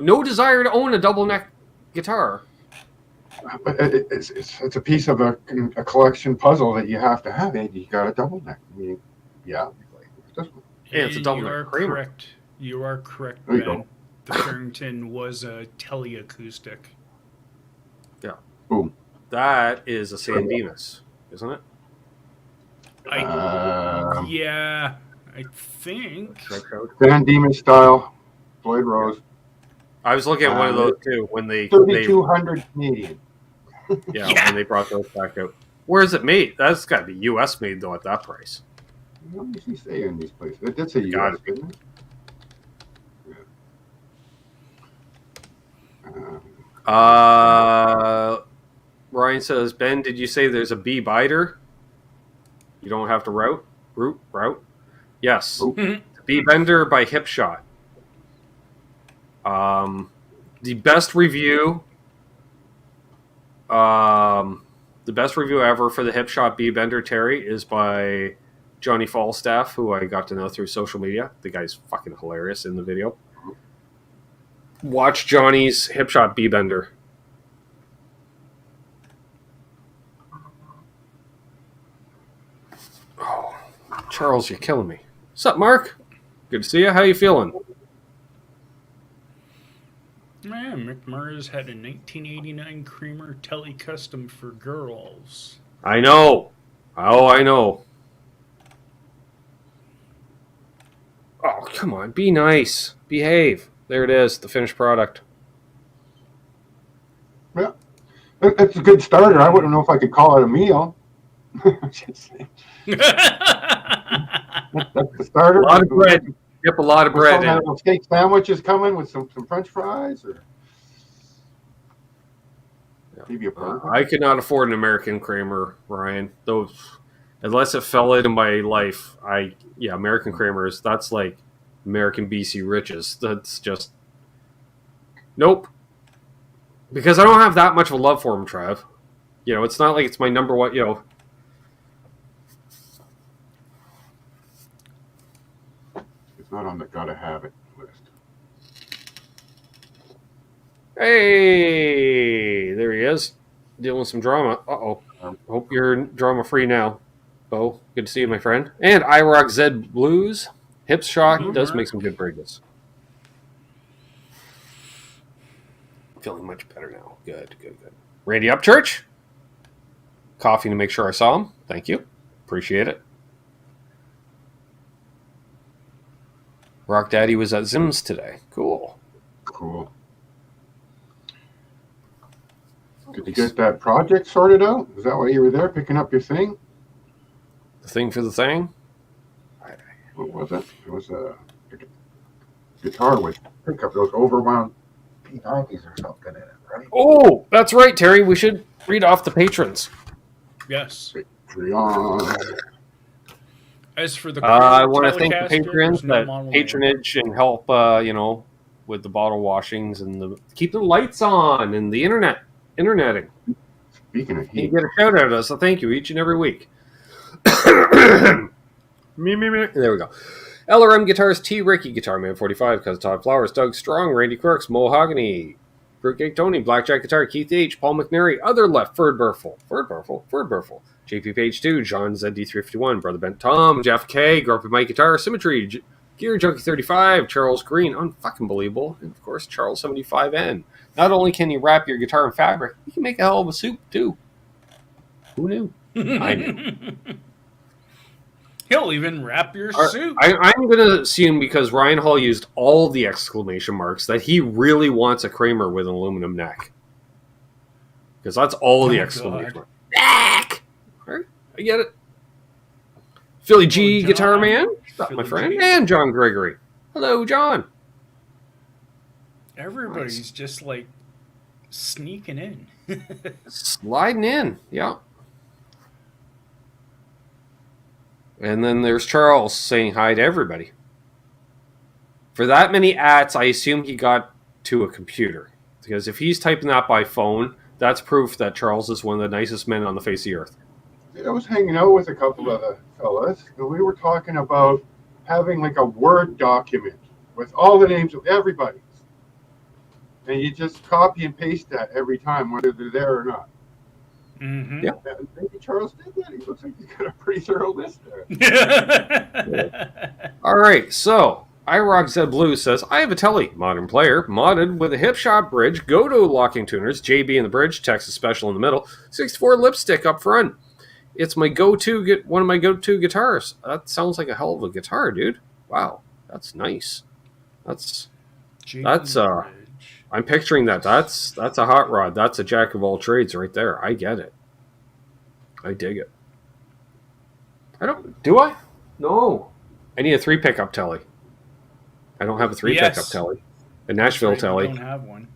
no desire to own a double neck guitar. But it's a piece of a collection puzzle that you have to have. And you got a double neck. I mean, yeah. Yeah, it's a double neck Kramer. Correct. You are correct, there you Ben. go. The Farrington was a teleacoustic. Yeah. Boom. That is a San Dimas, isn't it? Yeah, I think. Van Diemen style, Floyd Rose. I was looking at one of those too when they 3,200 Canadian. Yeah, when they brought those back out. Where is it made? That's got to be U.S. made though at that price. What does he say in these places? That's a U.S. isn't it? Ryan says, Ben, did you say there's a B biter? You don't have to route? Yes. B bender by Hipshot. The best review ever for the Hipshot B bender, Terry, is by Johnny Falstaff, who I got to know through social media. The guy's fucking hilarious in the video. Watch Johnny's Hipshot B bender. Oh, Charles, you're killing me. What's up, Mark? Good to see you. How you feeling? Man, McMurray's had a 1989 Creamer Tele Custom for girls. I know. Oh, I know. Oh, come on. Be nice. Behave. There it is, the finished product. Yeah, that's a good starter. I wouldn't know if I could call it a meal. That's the starter. A lot of bread. Yep, a lot of bread. Some steak sandwiches coming with some French fries, or maybe a burger. I could not afford an American Kramer, Ryan. Those, unless it fell into my life. American Kramers. That's like American BC riches. That's just nope. Because I don't have that much of a love for them, Trav. It's not like it's my number one. It's not on the gotta have it list. Hey, there he is, dealing with some drama. Hope you're drama free now, Bo. Good to see you, my friend. And iRock Z Blues. Hipshot does make some good bridges. Feeling much better now. Good. Randy Upchurch. Coffee to make sure I saw him. Thank you. Appreciate it. Rock Daddy was at Zim's today. Cool. Did you get that project sorted out? Is that why you were there picking up your thing? The thing for the thing? What was it? It was a guitar with pickup. Those overwound P90s or something in it, right? Oh, that's right, Terry. We should read off the patrons. Yes. Patreon. As for the I want to thank the patrons that patronage and help, with the bottle washings and keep the lights on and the interneting. Speaking of heat, you get a shout out of us, so thank you each and every week. Me. There we go. LRM Guitars, T. Ricky, Guitar Man 45, Cause Todd Flowers, Doug Strong, Randy Crooks, Mohogany, Fruitcake Tony, Blackjack Guitar, Keith H, Paul McNary, Other Left, Ferd Burful, JP Page 2, John ZD351, Brother Bent Tom, Jeff K, Grumpy Mike Guitar, Symmetry, Gear Junkie 35, Charles Green, unfucking believable, and of course Charles 75N. Not only can you wrap your guitar in fabric, you can make a hell of a soup too. Who knew? I knew. He'll even wrap your suit. I'm going to assume, because Ryan Hall used all the exclamation marks, that he really wants a Kramer with an aluminum neck. Because that's all the exclamation marks. Neck! Right, I get it. Philly G, Guitar Man, my friend, and John Gregory. Hello, John. Everybody's just like sneaking in. Sliding in, yeah. And then there's Charles saying hi to everybody. For that many ats, I assume he got to a computer. Because if he's typing that by phone, that's proof that Charles is one of the nicest men on the face of the earth. I was hanging out with a couple of the fellas, and we were talking about having like a Word document with all the names of everybody. And you just copy and paste that every time, whether they're there or not. Mm-hmm. Yeah. Maybe Charles did that. He looks like he's got a pretty thorough list there. All right, so iRock Z Blue says, I have a Tele modern player modded with a Hipshot bridge, Goto locking tuners, JB in the bridge, Texas Special in the middle, 64 lipstick up front. It's my one of my go-to guitars. That sounds like a hell of a guitar, dude. Wow, that's nice. That's I'm picturing that. That's a hot rod. That's a jack of all trades right there. I get it. I dig it. Do I? No. I need a 3 pickup telly. I don't have a 3 pickup telly. A Nashville telly. I don't have one.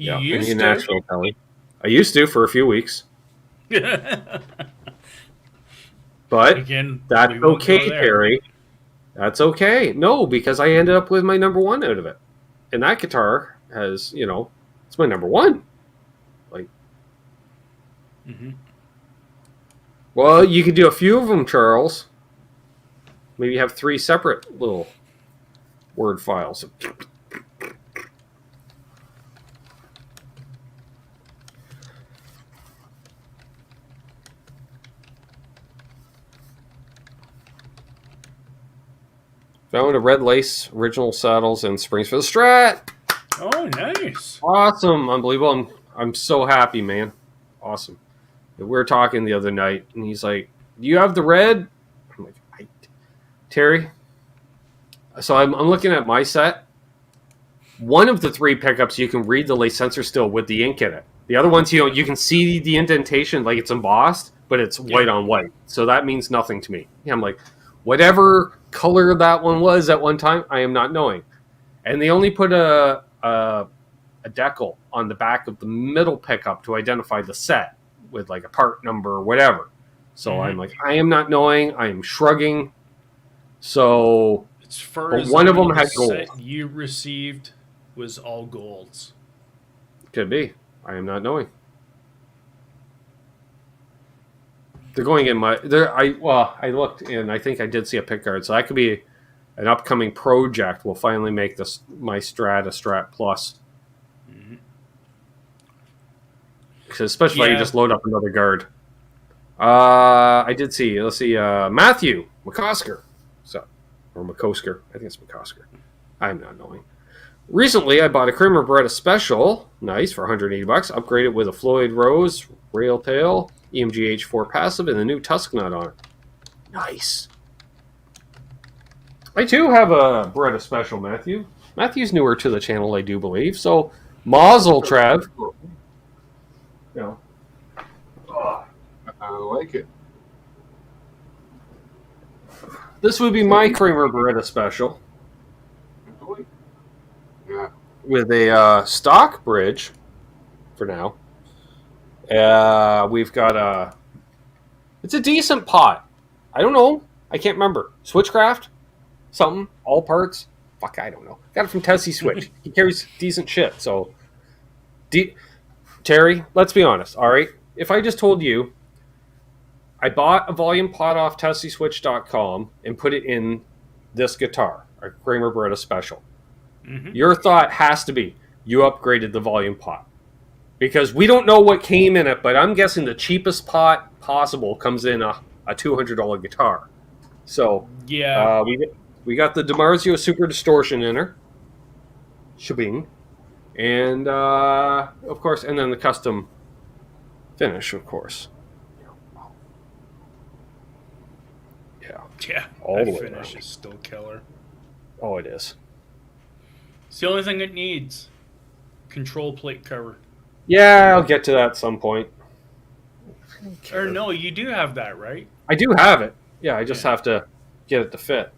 I need a Nashville telly. I used to for a few weeks. But again, that's okay, Terry. That's okay. No, because I ended up with my number 1 out of it. And that guitar has, it's my number 1. Like, Well, you could do a few of them, Charles. Maybe have 3 separate little word files. Found a red lace, original saddles, and springs for the Strat. Oh, nice. Awesome. Unbelievable. I'm so happy, man. Awesome. We were talking the other night, and he's like, do you have the red? I'm like, Terry. So I'm looking at my set. One of the 3 pickups, you can read the lace sensor still with the ink in it. The other ones, you can see the indentation, like it's embossed, but it's white on white. So that means nothing to me. I'm like, whatever color that one was at one time, I am not knowing. And they only put a decal on the back of the middle pickup to identify the set with like a part number or whatever. So I'm like, I am not knowing. I am shrugging. So as far as one of them had gold. Set you received was all golds. Could be. I am not knowing. They're going in my. I looked and I think I did see a pick guard, so that could be an upcoming project. We'll finally make this my Strat a Strat Plus. Because especially if you just load up another guard. I did see. Let's see. Matthew McCosker, or McCosker. I think it's McCosker. I'm not knowing. Recently, I bought a Kramer Beretta Special, nice, for $180. Upgraded with a Floyd Rose rail tail, EMG H4 passive, and the new tusk nut on it. Nice. I too have a Beretta Special, Matthew. Matthew's newer to the channel, I do believe. So, mazel, Trev. I like it. This would be my Kramer Beretta Special. Yeah. With a stock bridge for now. We've got it's a decent pot. I don't know. I can't remember. Switchcraft? Something? All parts? Fuck, I don't know. Got it from Tesi Switch. He carries decent shit, so... Terry, let's be honest, alright? If I just told you I bought a volume pot off TesiSwitch.com and put it in this guitar, a Kramer Beretta Special, your thought has to be, you upgraded the volume pot. Because we don't know what came in it, but I'm guessing the cheapest pot possible comes in a $200 guitar. So, yeah, we got the DiMarzio Super Distortion in her. Shabing. And, of course, and then the custom finish, of course. Yeah, all that the way finish around. is still killer. Oh, it is. It's the only thing it needs. Control plate cover. Yeah, I'll get to that at some point. Or no, you do have that, right? I do have it. Yeah, I just have to get it to fit.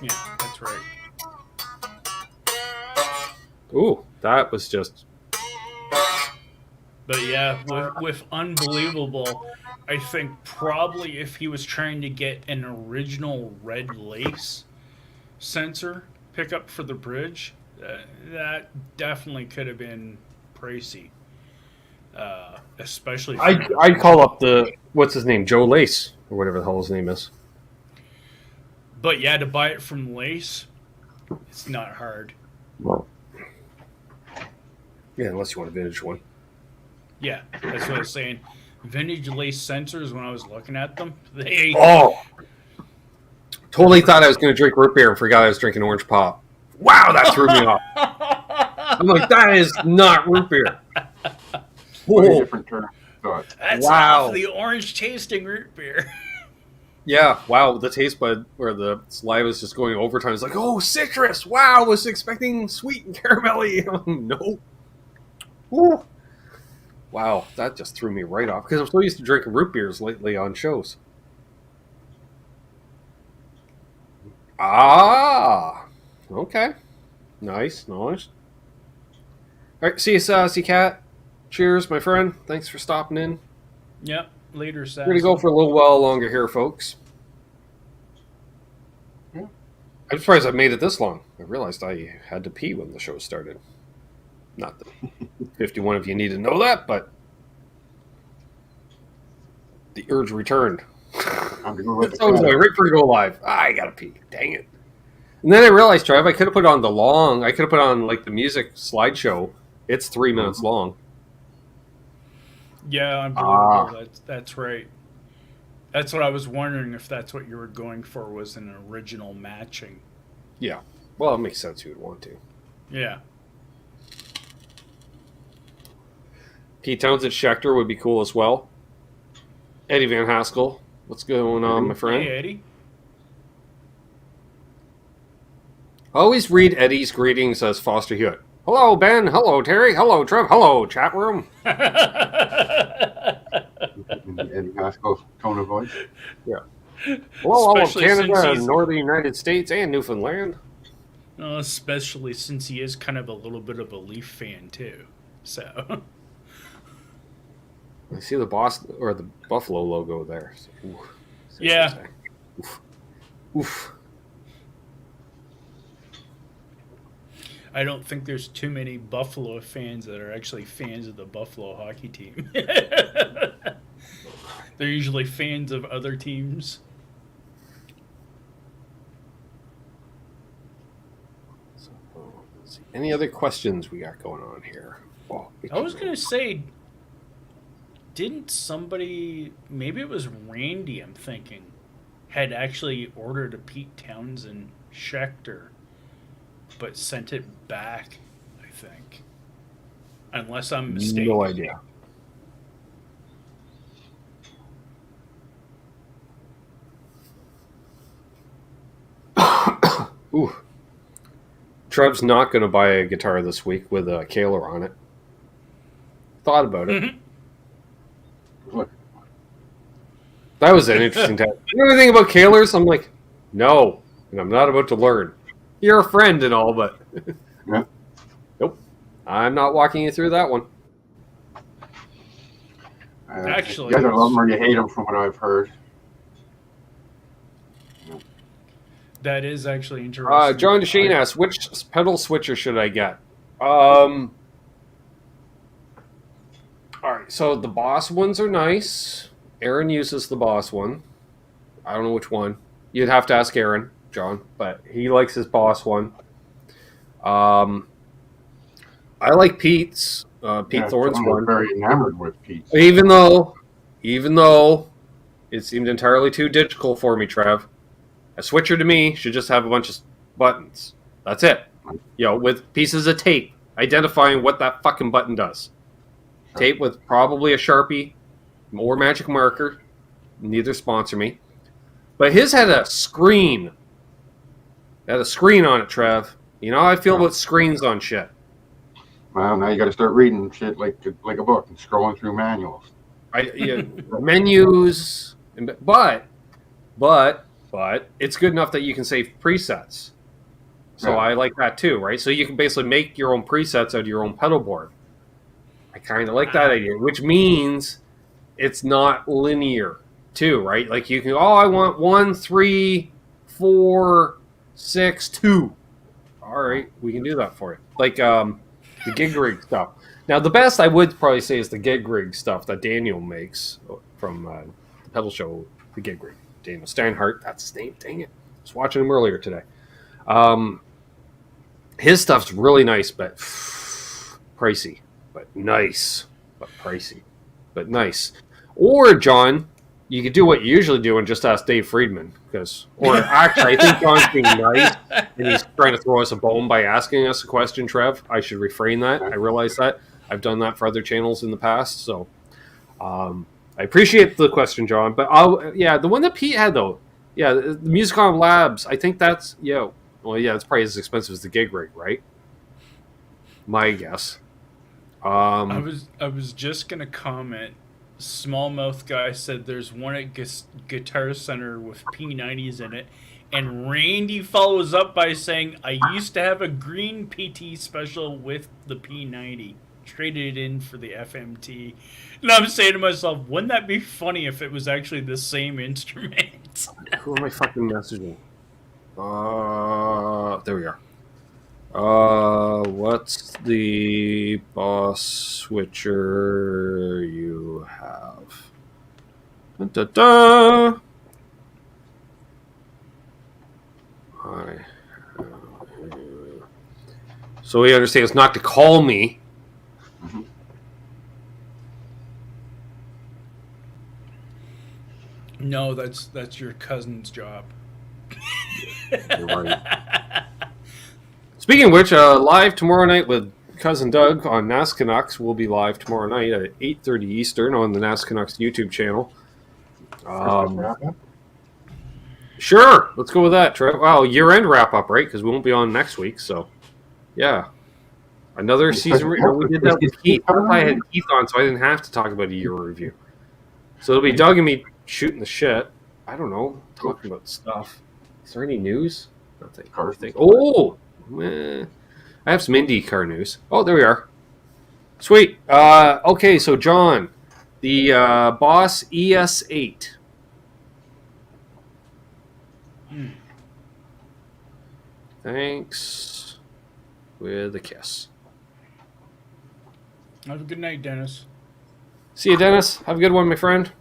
Yeah, that's right. Ooh, that was just... But yeah, with Unbelievable, I think probably if he was trying to get an original red lace sensor pickup for the bridge, that definitely could have been pricey. Especially... I'd call up the... What's his name? Joe Lace, or whatever the hell his name is. But yeah, to buy it from Lace, it's not hard. Well, yeah, unless you want a vintage one. Yeah, that's what I was saying. Vintage Lace sensors, when I was looking at them, they... Oh! Totally thought I was going to drink root beer and forgot I was drinking orange pop. Wow, that threw me off. I'm like, that is not root beer. What a different term. That's Wow. off the orange tasting root beer. Yeah, wow, the taste bud where the saliva is just going overtime. It's like, oh, citrus! Wow, was expecting sweet and caramelly. No. Ooh. Wow, that just threw me right off because I'm so used to drinking root beers lately on shows. Ah, okay, nice. All right, see you, Sassy Cat. Cheers, my friend. Thanks for stopping in. Yep. Later, Sassy. We're gonna go for a little while longer here, folks. Yeah. I'm surprised I made it this long. I realized I had to pee when the show started. Not that 51 of you need to know that, but the urge returned. It's always like right before you go live. I gotta pee. Dang it. And then I realized, Trev, I could have put on like the music slideshow. It's 3 minutes long. Yeah, unbelievable. That's right. That's what I was wondering if that's what you were going for, was an original matching. Yeah. Well, it makes sense you would want to. Yeah. Pete Townsend Schechter would be cool as well. Eddie Van Haskell. What's going on, my friend? Hey, Eddie. Always read Eddie's greetings as Foster Hewitt. Hello, Ben. Hello, Terry. Hello, Trev. Hello, chat room. Eddie Haskell's tone of voice. Yeah. Hello, all of Especially since Canada, he's- Northern United States, and Newfoundland. Especially since he is kind of a little bit of a Leaf fan, too. So... I see the the Buffalo logo there. So, ooh, Yeah. Oof. Oof. I don't think there's too many Buffalo fans that are actually fans of the Buffalo hockey team. They're usually fans of other teams. So, let's see. Any other questions we got going on here? Oh, I was going to say, didn't somebody, maybe it was Randy, I'm thinking, had actually ordered a Pete Townsend Schechter, but sent it back, I think. Unless I'm mistaken. No idea. Ooh. Trev's not going to buy a guitar this week with a Kaler on it. Thought about it. Mm-hmm. That was an interesting time. You know anything about Kalers? I'm like, no, and I'm not about to learn. You're a friend and all, but Yeah. Nope, I'm not walking you through that one. Actually, you either love them or you hate them, from what I've heard. that is actually interesting. John DeShane asks, which pedal switcher should I get? All right, so the Boss ones are nice. Aaron uses the Boss one. I don't know which one. You'd have to ask Aaron, John, but he likes his Boss one. I like Pete's. Pete Thorne's one. Very enamored with Pete. Even though it seemed entirely too digital for me, Trev. A switcher to me should just have a bunch of buttons. That's it. With pieces of tape identifying what that fucking button does. Tape with probably a Sharpie or magic marker. Neither sponsor me. But his had a screen. It had a screen on it, Trev. You know how I feel about screens on shit. Well, now you got to start reading shit like a book and scrolling through manuals. Menus, but it's good enough that you can save presets. So I like that too, right? So you can basically make your own presets out of your own pedal board. I kind of like that idea, which means it's not linear too, right? Like you can, I want 1, 3, 4, 6, 2. All right, we can do that for you. Like the gig rig stuff. Now, the best I would probably say is the gig rig stuff that Daniel makes from the pedal show, the gig rig. Daniel Steinhardt, that's his name. Dang it. I was watching him earlier today. His stuff's really nice, but pricey. But nice. But pricey. But nice. Or, John, you could do what you usually do and just ask Dave Friedman. Actually, I think John's being nice, and he's trying to throw us a bone by asking us a question, Trev. I should refrain that. I realize that. I've done that for other channels in the past, so I I appreciate the question, John, but the one that Pete had though, the Musicom Labs. I think that's it's probably as expensive as the gig rig, right? My guess. I was just gonna comment. Smallmouth guy said there's one at Guitar Center with P90s in it, and Randy follows up by saying, "I used to have a green PT special with the P90. Traded it in for the FMT." And I'm saying to myself, wouldn't that be funny if it was actually the same instrument? Who am I fucking messaging? There we are. What's the Boss switcher you have? Da-da-da. So he understands not to call me. No, that's your cousin's job. You're right. Speaking of which, live tomorrow night with cousin Doug on NAS Canucks. We'll be live tomorrow night at 8:30 Eastern on the NAS Canucks YouTube channel. Sure, let's go with that, Trev. Wow, year-end wrap-up, right? Because we won't be on next week, so yeah. Another season. We did that with Keith. I had Keith on, so I didn't have to talk about a year review. So it'll be Doug and me shooting the shit. I don't know, talking about stuff. Is there any news? Nothing. Oh! I have some IndyCar news. Oh, there we are. Sweet. Okay, so John, the Boss ES8. Thanks. With a kiss. Have a good night, Dennis. See you, Dennis. Have a good one, my friend.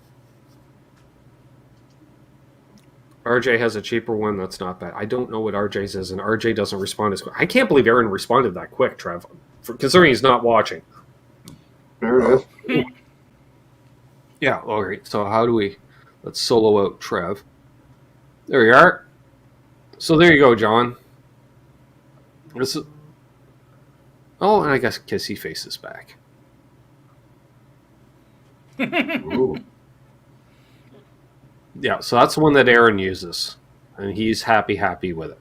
RJ has a cheaper one. That's not bad. I don't know what RJ's is, and RJ doesn't respond as quick. I can't believe Aaron responded that quick, Trev, considering he's not watching. There it is. Yeah, all right. So let's solo out Trev. There you are. So there you go, John. Oh, and I guess Kissy Face is back. Ooh. Yeah, so that's the one that Aaron uses, and he's happy with it.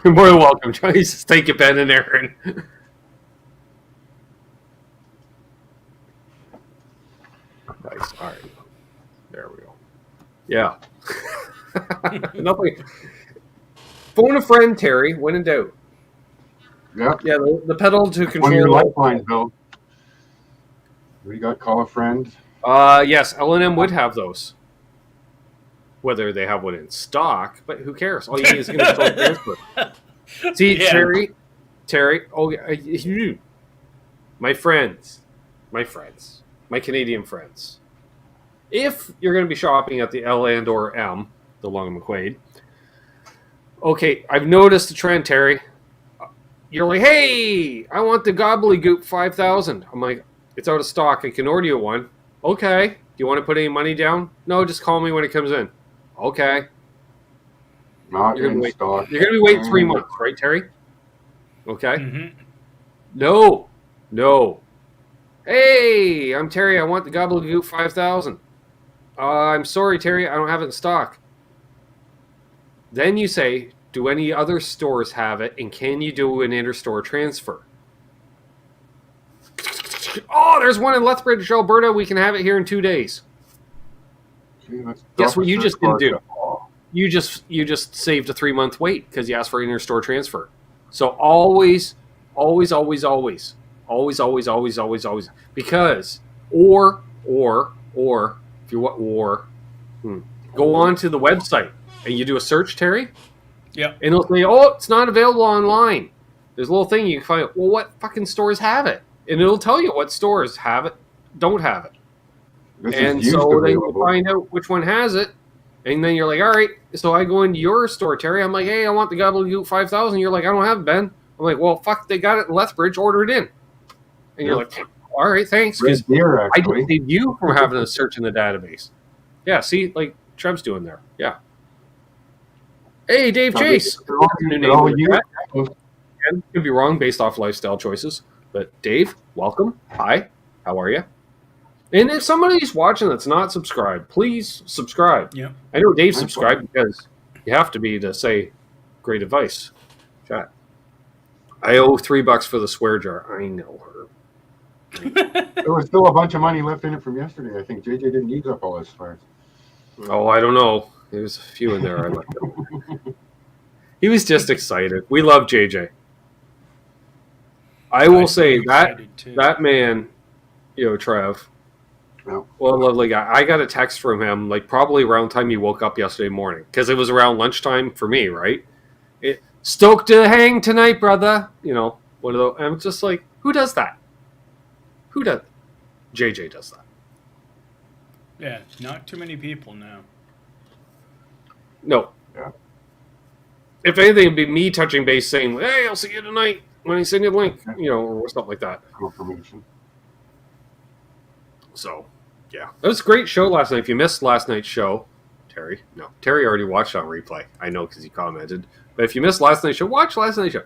You're more than welcome, John. Just take it, Ben and Aaron. Nice. All right. There we go. Yeah. Nothing. Phone a friend, Terry. When in doubt. Yeah. Yeah, the pedal to control. One of your lifelines, Bill. We got call a friend. Yes, L&M would have those. Whether they have one in stock, but who cares? All you need is going to transfer. See, yeah. Terry. Oh, my friends, my Canadian friends. If you're going to be shopping at the L and or M, the Long and McQuaid, okay, I've noticed the trend, Terry. You're like, hey, I want the Gobbledygook 5000. I'm like, it's out of stock. I can order you one. Okay. Do you want to put any money down? No, just call me when it comes in. Okay. Not in stock. You're going to be waiting 3 months, right, Terry? Okay. Mm-hmm. No. Hey, I'm Terry. I want the Gobbledygook 5000. I'm sorry, Terry. I don't have it in stock. Then you say, do any other stores have it, and can you do an inter-store transfer? Oh, there's one in Lethbridge, Alberta. We can have it here in 2 days. Guess what you just didn't do? You just saved a 3-month wait because you asked for an inter-store transfer. So always, because if you want go on to the website and you do a search, Terry. Yeah. And it'll say, oh, it's not available online. There's a little thing you can find. Well, what fucking stores have it? And it'll tell you what stores have it, don't have it. And so then you find out which one has it. And then you're like, all right. So I go into your store, Terry. I'm like, hey, I want the Gobbledygook 5000. You're like, I don't have it, Ben. I'm like, well, fuck, they got it in Lethbridge. Order it in. And you're like, all right, thanks. I just saved you from having to search in the database. Yeah, see, like Trev's doing there. Yeah. Hey, Dave Chase. New name. Could be wrong based off lifestyle choices. But Dave, welcome. Hi. How are you? And if somebody's watching that's not subscribed, please subscribe. Yeah. I know Dave subscribed because you have to be to say great advice. Chat. I owe $3 for the swear jar. I know her. There was still a bunch of money left in it from yesterday. I think JJ didn't use up all his swears. Oh, I don't know. There's a few in there I left over. He was just excited. We love JJ. I will say that man, Trev, what a lovely guy. I got a text from him, like probably around the time he woke up yesterday morning, because it was around lunchtime for me, right? Stoked to hang tonight, brother. One of those. I'm just like, who does that? Who does? JJ does that. Yeah, not too many people now. No. Yeah. If anything, it'd be me touching base saying, hey, I'll see you tonight when I send you the link, or something like that. Confirmation. So, yeah. It was a great show last night. If you missed last night's show, Terry already watched on replay. I know because he commented. But if you missed last night's show, watch last night's show.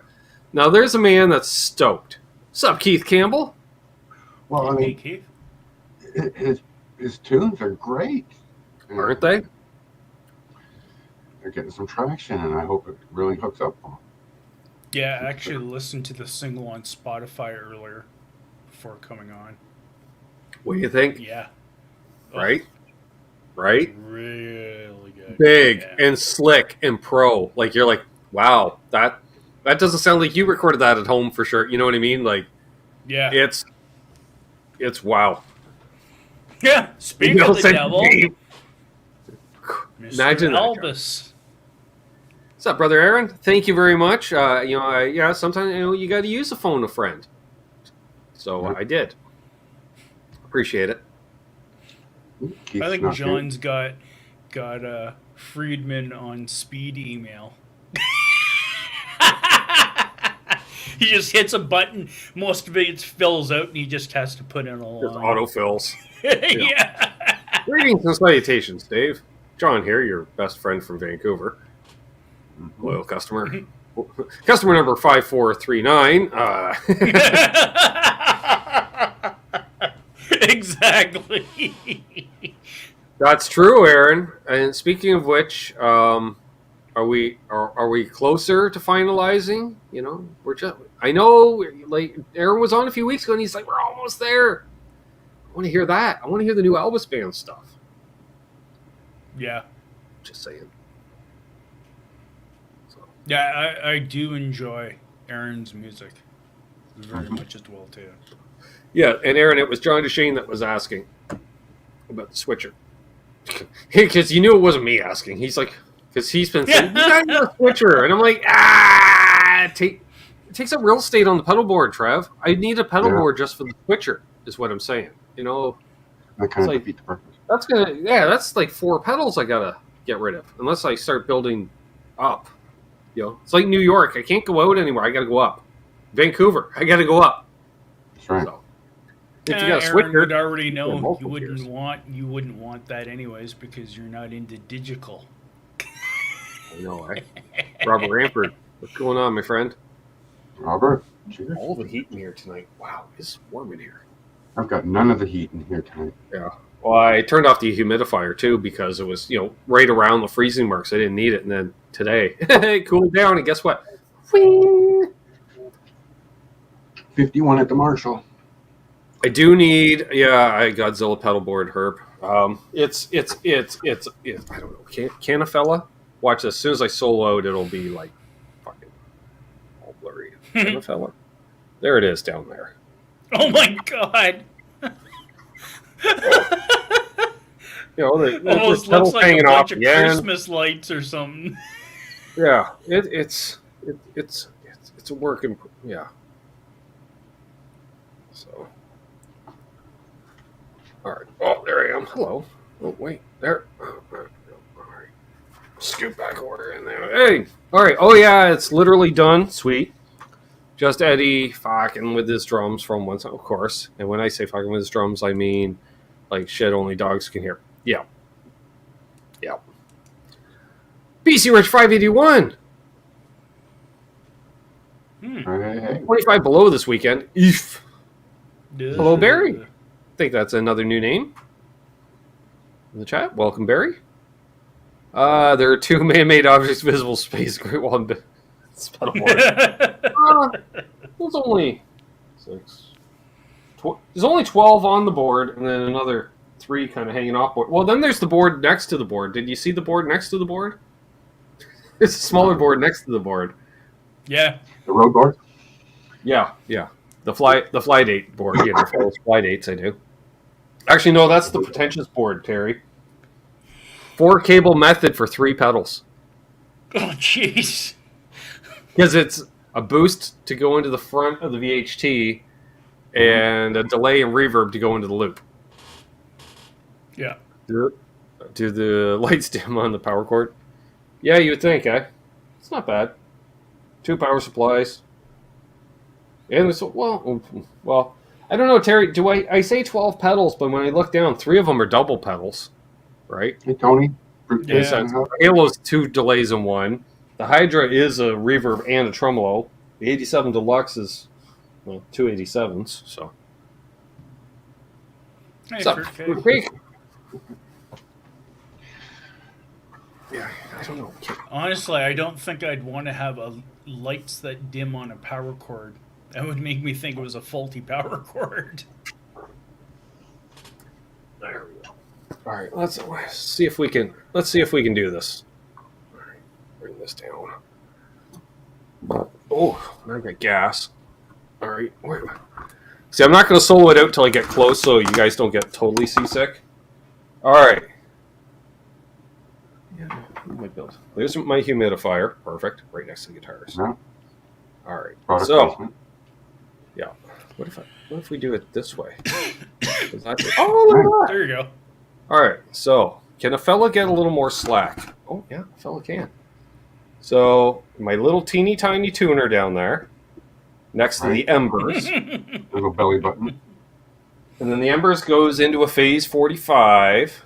Now, there's a man that's stoked. What's up, Keith Campbell? Well, I mean, Keith? his tunes are great. Aren't they? They're getting some traction, and I hope it really hooks up for them. Yeah, I actually listened to the single on Spotify earlier before coming on. What do you think? Yeah. Right? Right? Really good. Big and slick and pro. Like, you're like, wow, that doesn't sound like you recorded that at home for sure. You know what I mean? Like, yeah. It's wow. Yeah. Speaking of the devil, Imagine Mr. Elvis. What's up, brother Aaron? Thank you very much. Sometimes you got to use a phone a friend. So I did. Appreciate it. I think John's got Friedman on speed email. He just hits a button. Most of it fills out, and he just has to put in a line. Just autofills. Yeah. Greetings and salutations, Dave. John here, your best friend from Vancouver. Loyal customer. Customer number 5439. Exactly. That's true, Aaron. And speaking of which, are we closer to finalizing? I know, like Aaron was on a few weeks ago, and he's like, we're almost there. I want to hear that. I want to hear the new Elvis Band stuff. Yeah. Just saying. Yeah, I do enjoy Aaron's music very much as well, too. Yeah, and Aaron, it was John DeShane that was asking about the switcher. Because you knew it wasn't me asking. He's like, because he's been saying, you got a switcher. And I'm like, it takes up real estate on the pedal board, Trev. I need a pedal board just for the switcher, is what I'm saying. That kind of defeats the purpose. That's like 4 pedals I got to get rid of, unless I start building up. It's like New York. I can't go out anymore. I got to go up. Vancouver. I got to go up. That's right. So, if you got a Aaron switcher, would already know you wouldn't want that anyways because you're not into digital. I know, right? Robert Rampert, what's going on, my friend? Robert, cheers. All the heat in here tonight. Wow, it's warm in here. I've got none of the heat in here tonight. Yeah. Well, I turned off the humidifier too because it was, right around the freezing marks. I didn't need it, and then today it cooled down, and guess what? Whee! 51 at the Marshall. I do need, I Godzilla pedal board, Herb. It's I don't know, Canafella? Watch this. As soon as I solo out, it'll be like fucking all blurry. Canafella? There it is down there. Oh my god! The almost looks like a bunch of Christmas lights or something. Yeah, it's a work in, yeah. So, all right. Oh, there I am. Hello. Oh, wait, there. All right. Scoot back order in there. Hey. All right. Oh yeah, it's literally done. Sweet. Just Eddie fucking with his drums from one side, of course. And when I say fucking with his drums, I mean like shit only dogs can hear. Yeah. Yeah. BC Rich 581. Hey. 25 below this weekend. Eef. Yeah. Hello, Barry. think that's another new name in the chat. Welcome, Barry. There are 2 man-made objects visible space. Great Wall and pedal board. There's only 6. There's only 12 on the board, and then another 3 kind of hanging off board. Well, then there's the board next to the board. Did you see the board next to the board? There's a smaller board next to the board. Yeah. The road board? Yeah. The fly date board. You know, for those fly dates I do. Actually, no, that's the pretentious board, Terry. 4 cable method for 3 pedals. Oh, jeez. Because it's a boost to go into the front of the VHT and a delay and reverb to go into the loop. Yeah. Do the lights dim on the power cord? Yeah, you would think, eh? It's not bad. 2 power supplies. And it's, well, I don't know, Terry. Do I say 12 pedals, but when I look down, 3 of them are double pedals, right? Hey, Tony. Yeah. Halo's 2 delays in 1. The Hydra is a reverb and a tremolo. The 87 Deluxe is 2 87s. So, Hey, what's up, fruitcake. fruitcake? Yeah, I don't know. Honestly, I don't think I'd want to have lights that dim on a power cord. That would make me think it was a faulty power cord. There we go. All right, let's see if we can do this. All right, bring this down. Oh, now I got gas. All right, wait. See, I'm not going to solo it out till I get close, so you guys don't get totally seasick. All right. Yeah, there's my humidifier. Perfect, right next to the guitars. Yeah. All right. Product So, placement. yeah. What if we do it this way? Is that it? Oh, look at that. There you go. All right, so can a fella get a little more slack? Oh, yeah, a fella can. So my little teeny tiny tuner down there next to the embers. Little belly button. And then the embers goes into a phase 45,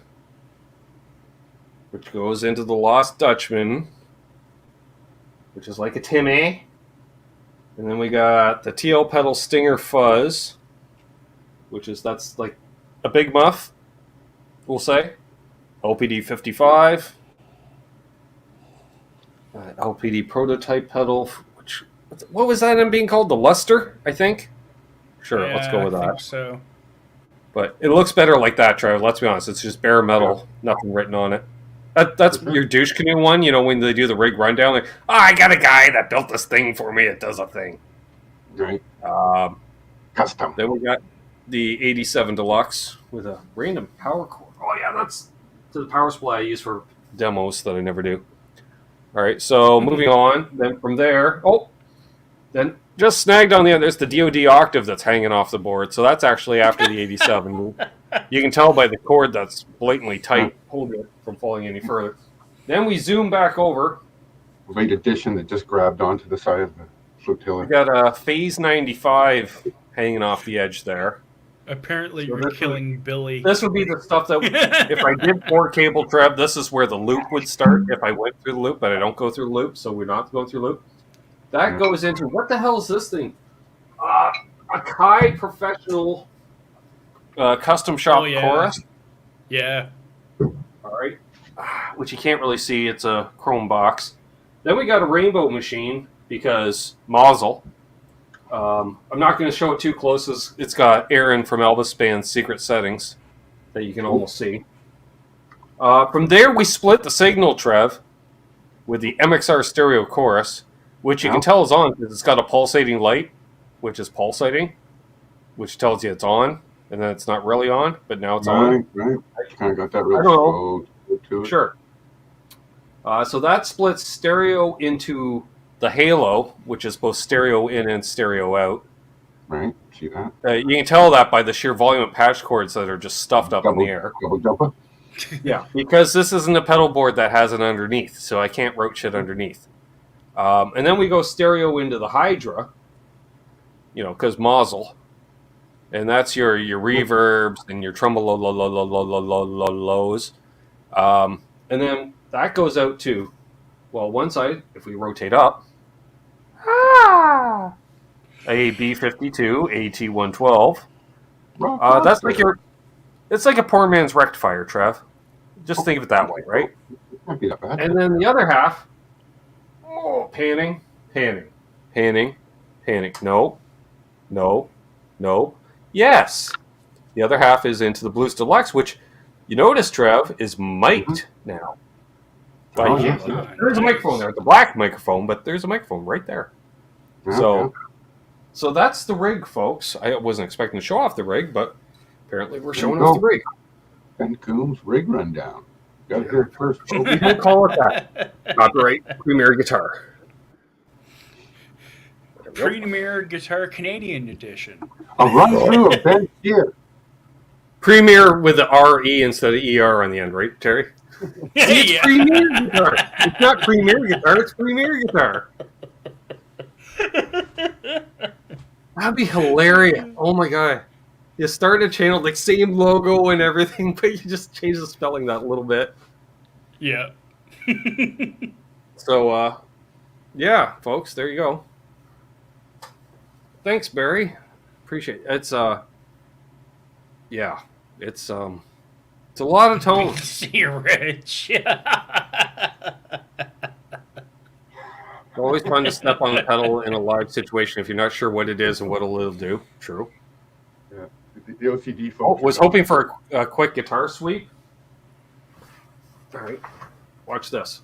which goes into the Lost Dutchman, which is like a Timmy. And then we got the TL pedal Stinger Fuzz, that's like a big muff, we'll say. LPD 55. LPD prototype pedal, what was that being called? The Luster, I think? Sure, let's go with I that. think so. But it looks better like that, Trev. Let's be honest. It's just bare metal, nothing written on it. That's your douche canoe one, you know, when they do the rig rundown. Like, I got a guy that built this thing for me. It does a thing. Right. Custom. Then we got the 87 Deluxe with a random power cord. Oh, yeah, that's to the power supply I use for demos that I never do. All right, so moving on. Then from there, then just snagged on the end, there's the DoD Octave that's hanging off the board. So that's actually after the 87. You can tell by the cord that's blatantly tight, holding it from falling any further. Then we zoom back over. Late edition that just grabbed onto the side of the flotilla. We got a Phase 95 hanging off the edge there. Apparently, So you're killing Billy. This would be the stuff that, if I did 4 cable trap, this is where the loop would start if I went through the loop, but I don't go through the loop, so we're not going through the loop. That goes into, what the hell is this thing? A Kai Professional Custom Shop Chorus. Yeah. All right. Which you can't really see. It's a chrome box. Then we got a rainbow machine because Mazel. I'm not going to show it too close. It's got Aaron from Elvis Band's Secret Settings that you can almost see. From there, we split the signal, Trev, with the MXR Stereo Chorus, which you can tell is on because it's got a pulsating light, which is pulsating, which tells you it's on, and then it's not really on, but now it's on. Right. Kind of got that real slow to it. Sure. So that splits stereo into the Halo, which is both stereo in and stereo out. Right. See that? You can tell that by the sheer volume of patch cords that are just stuffed up in the air. Double jumper. Yeah, because this isn't a pedal board that has it underneath, so I can't route shit underneath. And then we go stereo into the Hydra, because Mazel. And that's your reverbs and your tremolos. And then that goes out to, one side, if we rotate up, a B52, AT112. That's like It's like a poor man's rectifier, Trev. Just think of it that way, right? Can't be that bad. And then the other half, panning, panning, panning, panning. No, no, no. Yes. The other half is into the Blues Deluxe, which you notice, Trev, is mic'd now. Like, Oh, yes. there's a microphone there. It's a black microphone, but there's a microphone right there. Okay. So that's the rig, folks. I wasn't expecting to show off the rig, but apparently we're showing off the rig. Ben Coombs rig rundown. Got to hear it first, We folks. don't call it that. Copyright Premier Guitar. Premier Guitar Canadian Edition. A run through of Ben's gear. Premier with the RE instead of ER on the end, right, Terry? It's Yeah. Premier Guitar. It's not Premier Guitar, it's Premier Guitar. That'd be hilarious. Oh my god. You start a channel, like same logo and everything, but you just change the spelling that a little bit. Yeah. So, yeah, folks, there you go. Thanks, Barry. Appreciate it. It's, yeah, it's a lot of tone. See, Rich. It's always fun to step on the pedal in a live situation if you're not sure what it is and what it'll do. True. Yeah. The OCD Oh, folks. was hoping for a quick guitar sweep. All right, watch this.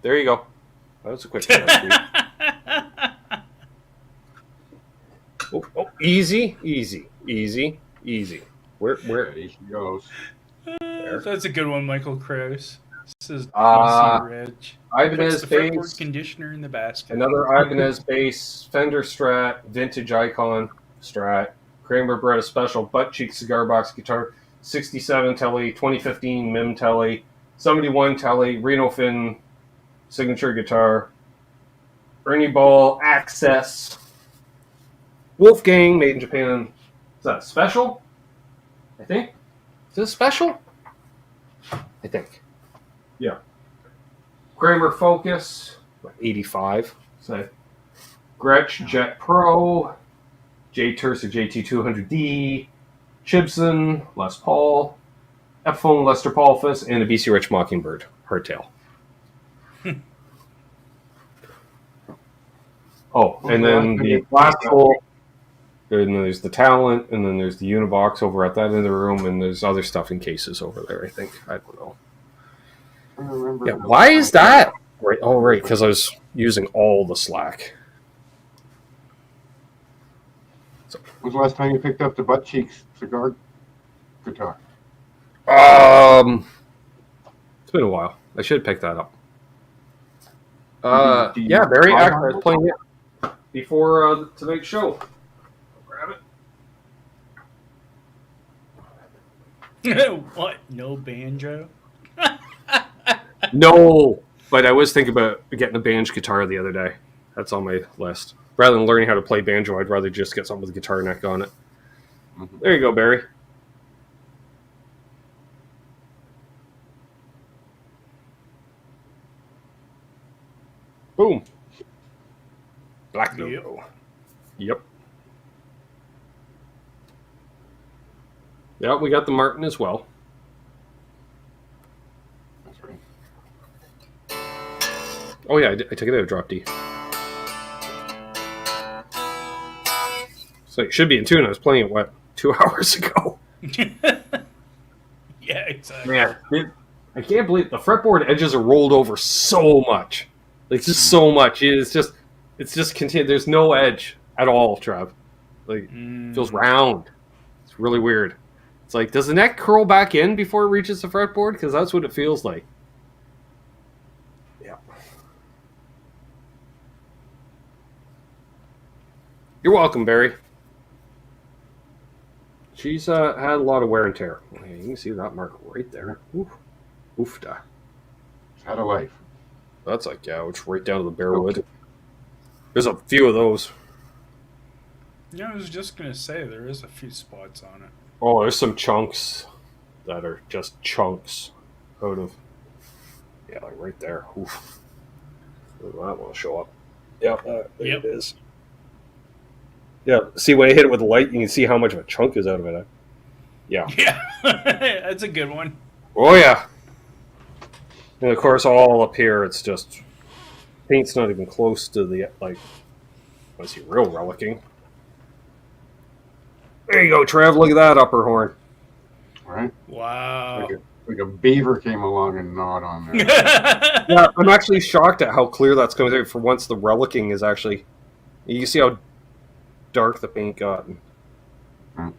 There you go. That was a quick guitar sweep. Oh, easy, easy, easy, easy. Where? There she goes. That's a good one, Michael Krause. This is Rich. Ibanez Puts the fretboard bass. conditioner in the basket. Another Ibanez bass, Fender Strat, vintage Icon Strat, Kramer Beretta Special butt cheek cigar box guitar, 67 Telly, 2015 Mim Telly, 71 Telly, Reno Fin signature guitar, Ernie Ball Access, Wolfgang made in Japan. Is that a special? I think. Is it a special? I think. Yeah. Kramer Focus, 85. So, Gretsch Jet Pro, J Tercer JT200D, Chibson, Les Paul, Epiphone Lester Paulfus, and a BC Rich Mockingbird hardtail. Oh, and then the classical. And then there's the Talent, and then there's the Unibox over at that end of the room, and there's other stuff in cases over there, I think. I don't know. I remember. Yeah, why is that? Right. Oh, right, because I was using all the slack. When was the last time you picked up the butt cheeks cigar guitar? It's been a while. I should pick that up. Do you Yeah, Barry, buy I one? was playing it before tonight's show. Grab it. What? No banjo? No, but I was thinking about getting a banjo guitar the other day. That's on my list. Rather than learning how to play banjo, I'd rather just get something with a guitar neck on it. Mm-hmm. There you go, Barry. Boom. Black logo. Yep. Yeah, we got the Martin as well. That's right. Oh yeah, I took it out of drop D. So it should be in tune. I was playing it, 2 hours ago? Yeah, exactly. Man, I can't believe the fretboard edges are rolled over so much. Like, just so much. It's just continued. There's no edge at all, Trev. Like, it feels round. It's really weird. It's like, does the neck curl back in before it reaches the fretboard? Because that's what it feels like. Yeah. You're welcome, Barry. She's had a lot of wear and tear. You can see that mark right there. Oof. Oofda. It's had a life. That's like, yeah, it's right down to the bare wood. There's a few of those. Yeah, I was just going to say, there is a few spots on it. Oh, there's some chunks that are just chunks out of, yeah, like right there. Oof. That will show up. Yep, there Yep. it is. Yeah. See, when I hit it with the light, you can see how much of a chunk is out of it. Yeah. Yeah, that's a good one. Oh yeah. And of course, all up here, it's just paint's not even close to the like. I see real relicking. There you go, Trev. Look at that upper horn. Right? Wow. Like a beaver came along and gnawed on there. Yeah, I'm actually shocked at how clear that's coming through. For once, the relicking is actually. You can see how dark the paint got.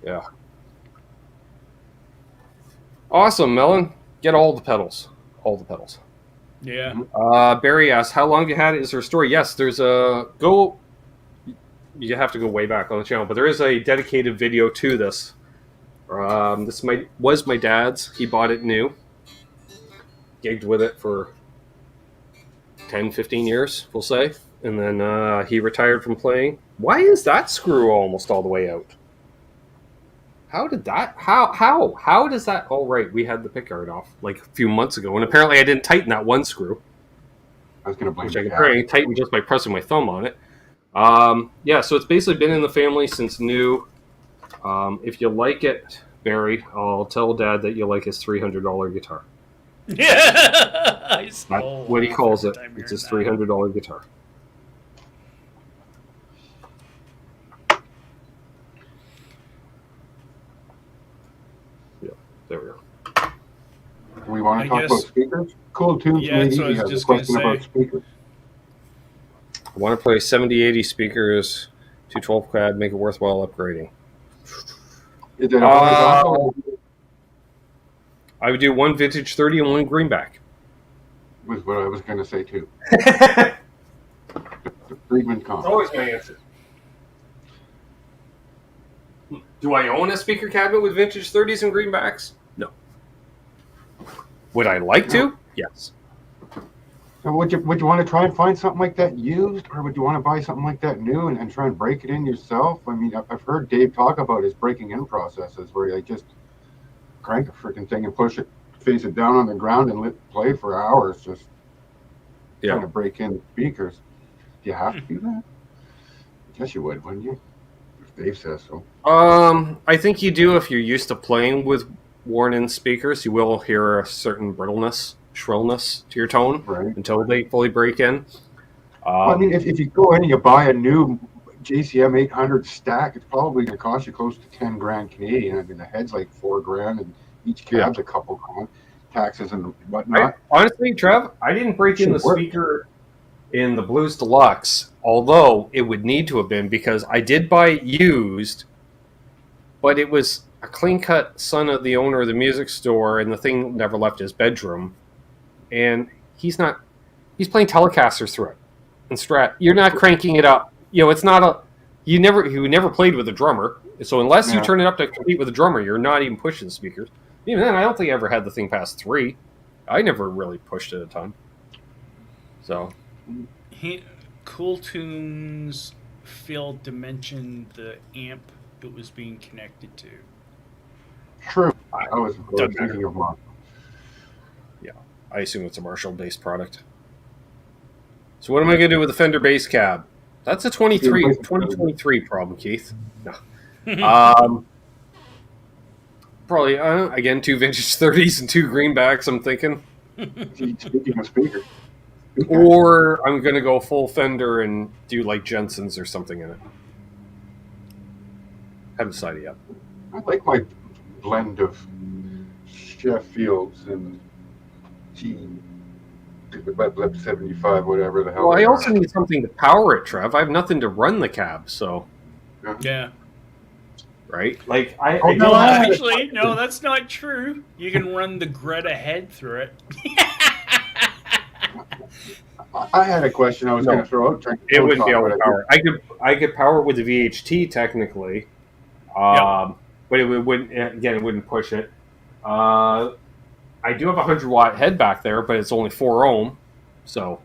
Yeah. Awesome, Melon. Get all the pedals. All the pedals. Yeah. Barry asks, how long have you had it? Is there a story? Yes, there's a go. You have to go way back on the channel, but there is a dedicated video to this. This was my dad's. He bought it new. Gigged with it for 10, 15 years, we'll say. And then he retired from playing. Why is that screw almost all the way out? How did that? How does that? Oh, right. We had the pickguard off like a few months ago, and apparently I didn't tighten that one screw. I was going to blame which I can probably tighten just by pressing my thumb on it. Yeah, so it's basically been in the family since new. If you like it, Barry, I'll tell Dad that you like his $300 guitar. Yeah. That's what he calls it. It's his $300 guitar. Yeah, there we go. We want to talk about speakers? Cool Tunes Yeah, maybe so I was has just a question gonna about say. speakers. I want to play 70-80 speakers, 212 quad, make it worthwhile upgrading. Is it a horizontal? I would do one vintage 30 and one greenback. Was what I was going to say too. The Friedman comp. Always my answer. Do I own a speaker cabinet with vintage 30s and greenbacks? No. Would I like to? Yes. So would you want to try and find something like that used, or would you want to buy something like that new and try and break it in yourself? I mean, I've heard Dave talk about his breaking in processes where you just crank a freaking thing and push it, face it down on the ground and play for hours, just trying to break in speakers. Do you have to do that? I guess you would, wouldn't you? If Dave says so. I think you do if you're used to playing with worn-in speakers. You will hear a certain shrillness to your tone until they fully break in. I mean, if you go in and you buy a new JCM 800 stack, it's probably going to cost you close to 10 grand Canadian. I mean, the head's like 4 grand, and each cab's a couple grand, taxes and whatnot. Honestly, Trev, I didn't break in the speaker in the Blues Deluxe, although it would need to have been because I did buy it used, but it was a clean-cut son of the owner of the music store, and the thing never left his bedroom. And he's playing Telecasters through it and Strat. You're not cranking it up. You know, it's not he never played with a drummer. So unless you turn it up to compete with a drummer, you're not even pushing the speakers. Even then, I don't think I ever had the thing past 3. I never really pushed it a ton. So, Cool Tunes failed to mention the amp it was being connected to. True. I was thinking of Marshall. Yeah, I assume it's a Marshall-based product. So what am I going to do with the Fender bass cab? That's a 2023 problem, Keith. No. Probably, again, 2 vintage 30s and 2 greenbacks, I'm thinking. Speaking of speakers. Or I'm going to go full Fender and do like Jensen's or something in it. Haven't decided yet. I like my blend of Sheffields and Lep 75, whatever the hell. Well, I also need something to power it, Trev. I have nothing to run the cab, so. Yeah. Right? Like, actually, no, that's not true. You can run the Greta head through it. I had a question I was going to throw out. It wouldn't be able to power. I could power it with the VHT technically, but it wouldn't push it. I do have a 100-watt head back there, but it's only 4 ohm, so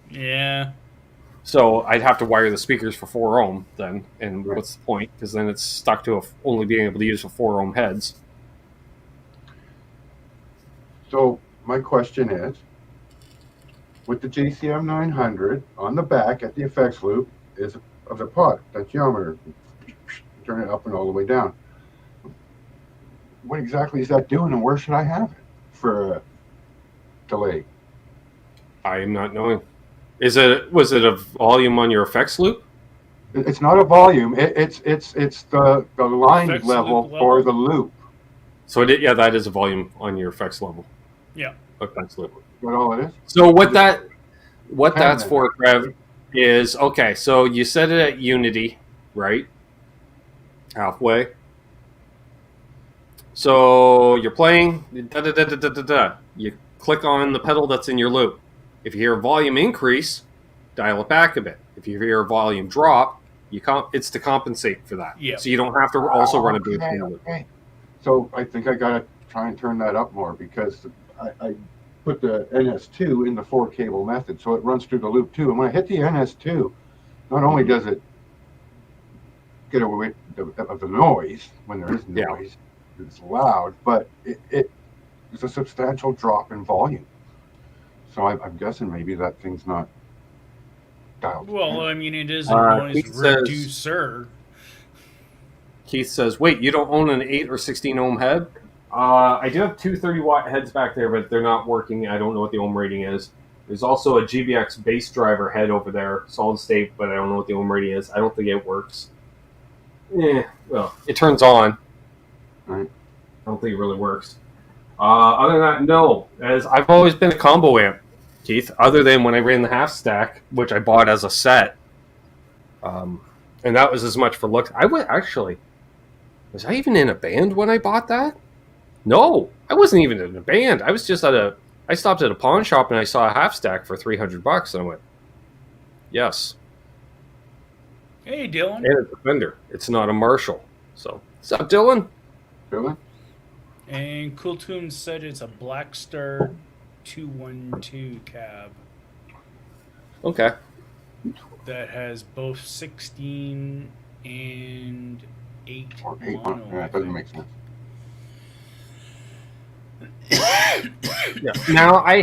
yeah. So I'd have to wire the speakers for 4 ohm then, and what's the point? Because then it's stuck to only being able to use for 4 ohm heads. So my question is, with the JCM 900 on the back at the effects loop is of the pot, that geometer, turn it up and all the way down. What exactly is that doing, and where should I have it for a delay? I am not knowing. Was it a volume on your effects loop? It's not a volume. It's the line Effects level loop for level. the loop. So that is a volume on your effects level. Yeah. Effects loop. That's all it is. So what that's Ten for, Trev, is okay. So you set it at Unity, right? Halfway. So you're playing. You click on the pedal that's in your loop. If you hear a volume increase, dial it back a bit. If you hear a volume drop, it's to compensate for that. Yeah. So you don't have to also run a boost in the loop. Okay. So I think I gotta try and turn that up more, because I put the NS2 in the 4-cable method, so it runs through the loop too. And when I hit the NS2, not only does it get away of the noise when there is noise, it's loud, but it's a substantial drop in volume. So I'm guessing maybe that thing's not dialed. Well, I mean, it is a noise Keith says- reducer. Keith says, "Wait, you don't own an 8 or 16 ohm head?" I do have two 30-watt heads back there, but they're not working. I don't know what the ohm rating is. There's also a GBX bass driver head over there, solid state, but I don't know what the ohm rating is. I don't think it works. Well, it turns on. Right. I don't think it really works. Other than that, no. As I've always been a combo amp, Keith, other than when I ran the half stack, which I bought as a set. And that was as much for looks. Was I even in a band when I bought that? No, I wasn't even in a band. I was just I stopped at a pawn shop and I saw a half stack for $300, and I went, yes. Hey, Dylan. And it's a Fender. It's not a Marshall. So, what's up, Dylan? Really? And Cool Tunes said it's a Black Star 212 cab Okay. that has both 16 and 8 Or 8 mono. Yeah, I it doesn't think. make sense. Yeah. Now I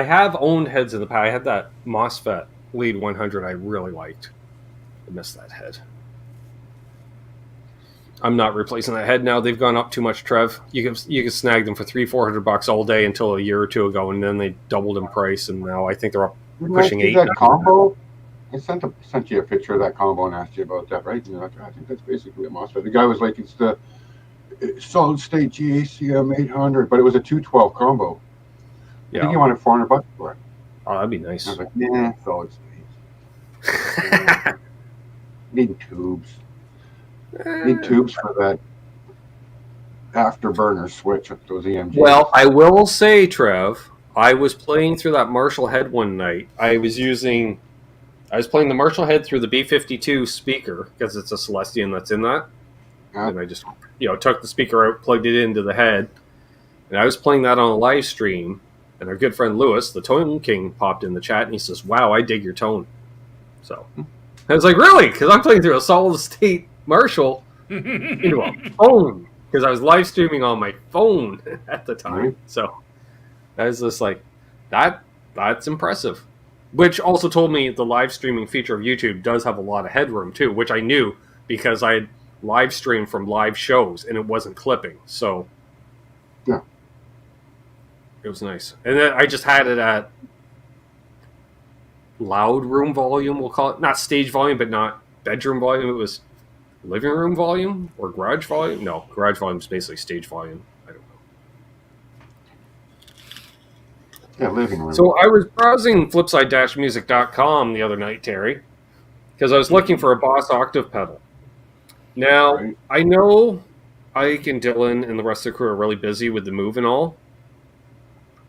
have owned heads in the past. I had that MOSFET Lead 100 I really liked. I missed that head. I'm not replacing that head now. They've gone up too much, Trev. You can snag them for $300-400 all day until a year or two ago, and then they doubled in price, and now I think they're up pushing $8. That combo. I sent you a picture of that combo and asked you about that, right? And I think that's basically a MOSFET. The guy was like, it's the solid state GACM 800, but it was a 212 combo. I think you wanted $400 for it. Oh, that'd be nice. I was like, nah, solid state. Need tubes. Need tubes for that afterburner switch with those EMGs. Well, I will say, Trev, I was playing through that Marshall head one night. I was playing the Marshall head through the B52 speaker, because it's a Celestion that's in that. Yeah. And I just, took the speaker out, plugged it into the head, and I was playing that on a live stream. And our good friend Lewis, the Tone King, popped in the chat, and he says, "Wow, I dig your tone." So I was like, "Really?" Because I'm playing through a solid state Marshall into a phone, because I was live streaming on my phone at the time. Right. So I was just like, that's impressive. Which also told me the live streaming feature of YouTube does have a lot of headroom too, which I knew because I had live streamed from live shows and it wasn't clipping. So yeah, it was nice. And then I just had it at loud room volume, we'll call it. Not stage volume, but not bedroom volume. It was living room volume or garage volume. No, garage volume is basically stage volume. I don't know. Yeah, living room. So I was browsing flipside-music.com the other night, Terry, because I was looking for a Boss octave pedal. Now, Right. I know Ike and Dylan and the rest of the crew are really busy with the move and all,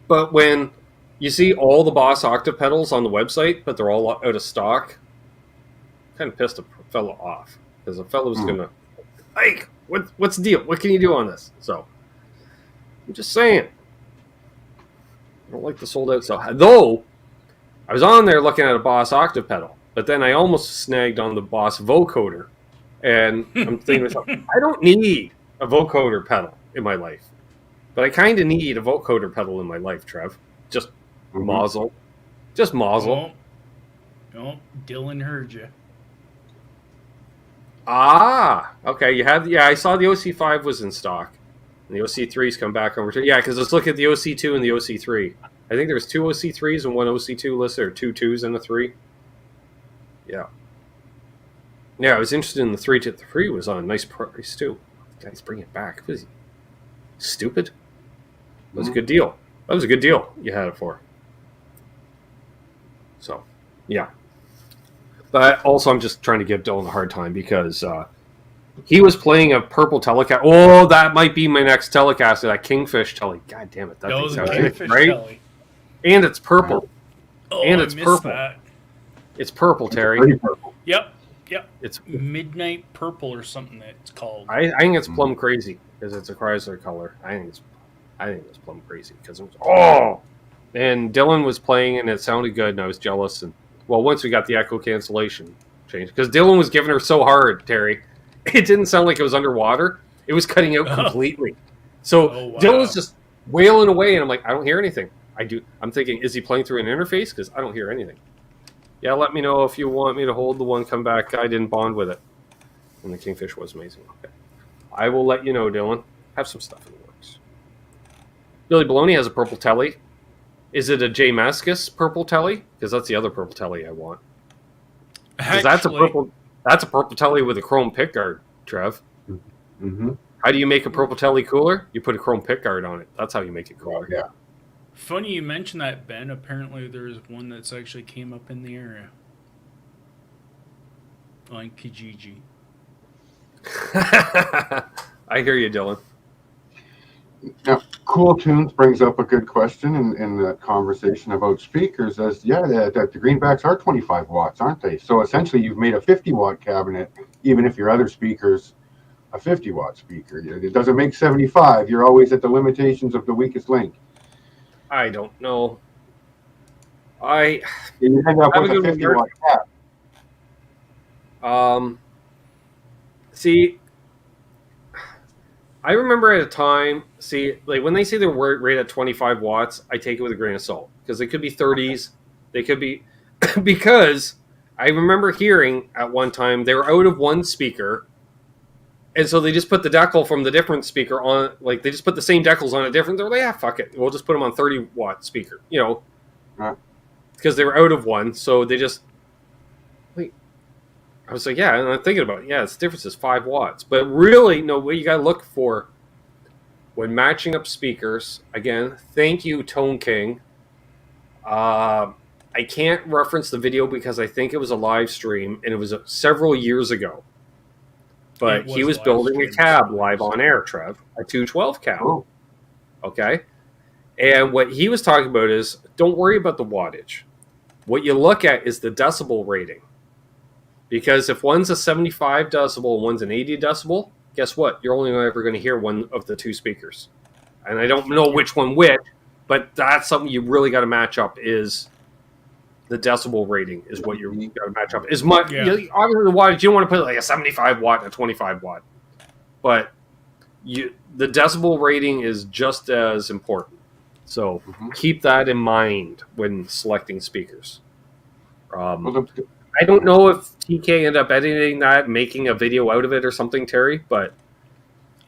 but when you see all the Boss octave pedals on the website, but they're all out of stock, kind of pissed a fellow off, because the fellow was going to, Ike, what's the deal? What can you do on this? So, I'm just saying. I don't like the sold out stuff. Though, I was on there looking at a Boss octave pedal, but then I almost snagged on the Boss vocoder. And I'm thinking to myself, I don't need a vocoder pedal in my life. But I kind of need a vocoder pedal in my life, Trev. Just mazel. Just mazel. Oh, Dylan heard you. Okay. You have, I saw the OC5 was in stock. And the OC3's come back over to, because let's look at the OC2 and the OC3. I think there's 2 OC3s and 1 OC2 listed, or 2 2s and a 3. Yeah. Yeah, I was interested in the 3 to 3 was on a nice price too. Guys, bring it back. What is he? Stupid? That was a good deal. That was a good deal you had it for. So, yeah. But also, I'm just trying to give Dylan a hard time because he was playing a purple Telecaster. Oh, that might be my next Telecaster, that Kingfish Tele. God damn it. That was thing's a out, Kingfish right? Tele. And it's purple. Oh, and I it's missed purple. that. It's purple, Terry. Pretty purple. Yep. It's. Midnight Purple or something it's called. I think it's plum crazy because it's a Chrysler color. I think it's plum crazy because it was and Dylan was playing and it sounded good and I was jealous and once we got the echo cancellation changed because Dylan was giving her so hard, Terry, it didn't sound like it was underwater. It was cutting out completely. So Dylan's just wailing away and I'm like, I don't hear anything. I'm thinking, is he playing through an interface? Because I don't hear anything. Yeah, let me know if you want me to hold the one, come back. I didn't bond with it. And the Kingfish was amazing. Okay. I will let you know, Dylan. Have some stuff in the works. Billy Baloney has a purple telly. Is it a J. Maskus purple telly? Because that's the other purple telly I want. Because that's a purple telly with a chrome pickguard, Trev. Mm-hmm. How do you make a purple telly cooler? You put a chrome pickguard on it. That's how you make it cooler. Yeah. Funny you mentioned that, Ben. Apparently there's one that's actually came up in the area. On Kijiji. I hear you, Dylan. Now, Cool Tunes brings up a good question in the conversation about speakers as, the greenbacks are 25 watts, aren't they? So essentially you've made a 50-watt cabinet, even if your other speaker's a 50-watt speaker. It doesn't make 75. You're always at the limitations of the weakest link. I don't know. You end up with a 50-watt cap. See, I remember at a time, like when they say they're rated at 25 watts, I take it with a grain of salt because they could be 30s. They could be, because I remember hearing at one time they were out of one speaker. And so they just put the decal from the different speaker on, like they just put the same decals on a different, they're like, fuck it. We'll just put them on 30-watt speaker, because they were out of one. So they just, I was like, and I'm thinking about it. Yeah, the difference is 5 watts. But really, no, what you got to look for when matching up speakers, again, thank you, Tone King. I can't reference the video because I think it was a live stream, and it was several years ago. But he was building a cab live on air, Trev, a 212 cab. Oh. Okay? And what he was talking about is, don't worry about the wattage. What you look at is the decibel rating. Because if one's a 75 decibel and one's an 80 decibel, guess what? You're only ever going to hear one of the two speakers. And I don't know which, but that's something you really got to match up is the decibel rating is what you're got to match up. As much, obviously the wattage, you don't want to put like a 75 watt and a 25 watt. But the decibel rating is just as important. So keep that in mind when selecting speakers. I don't know if TK ended up editing that, making a video out of it or something, Terry, but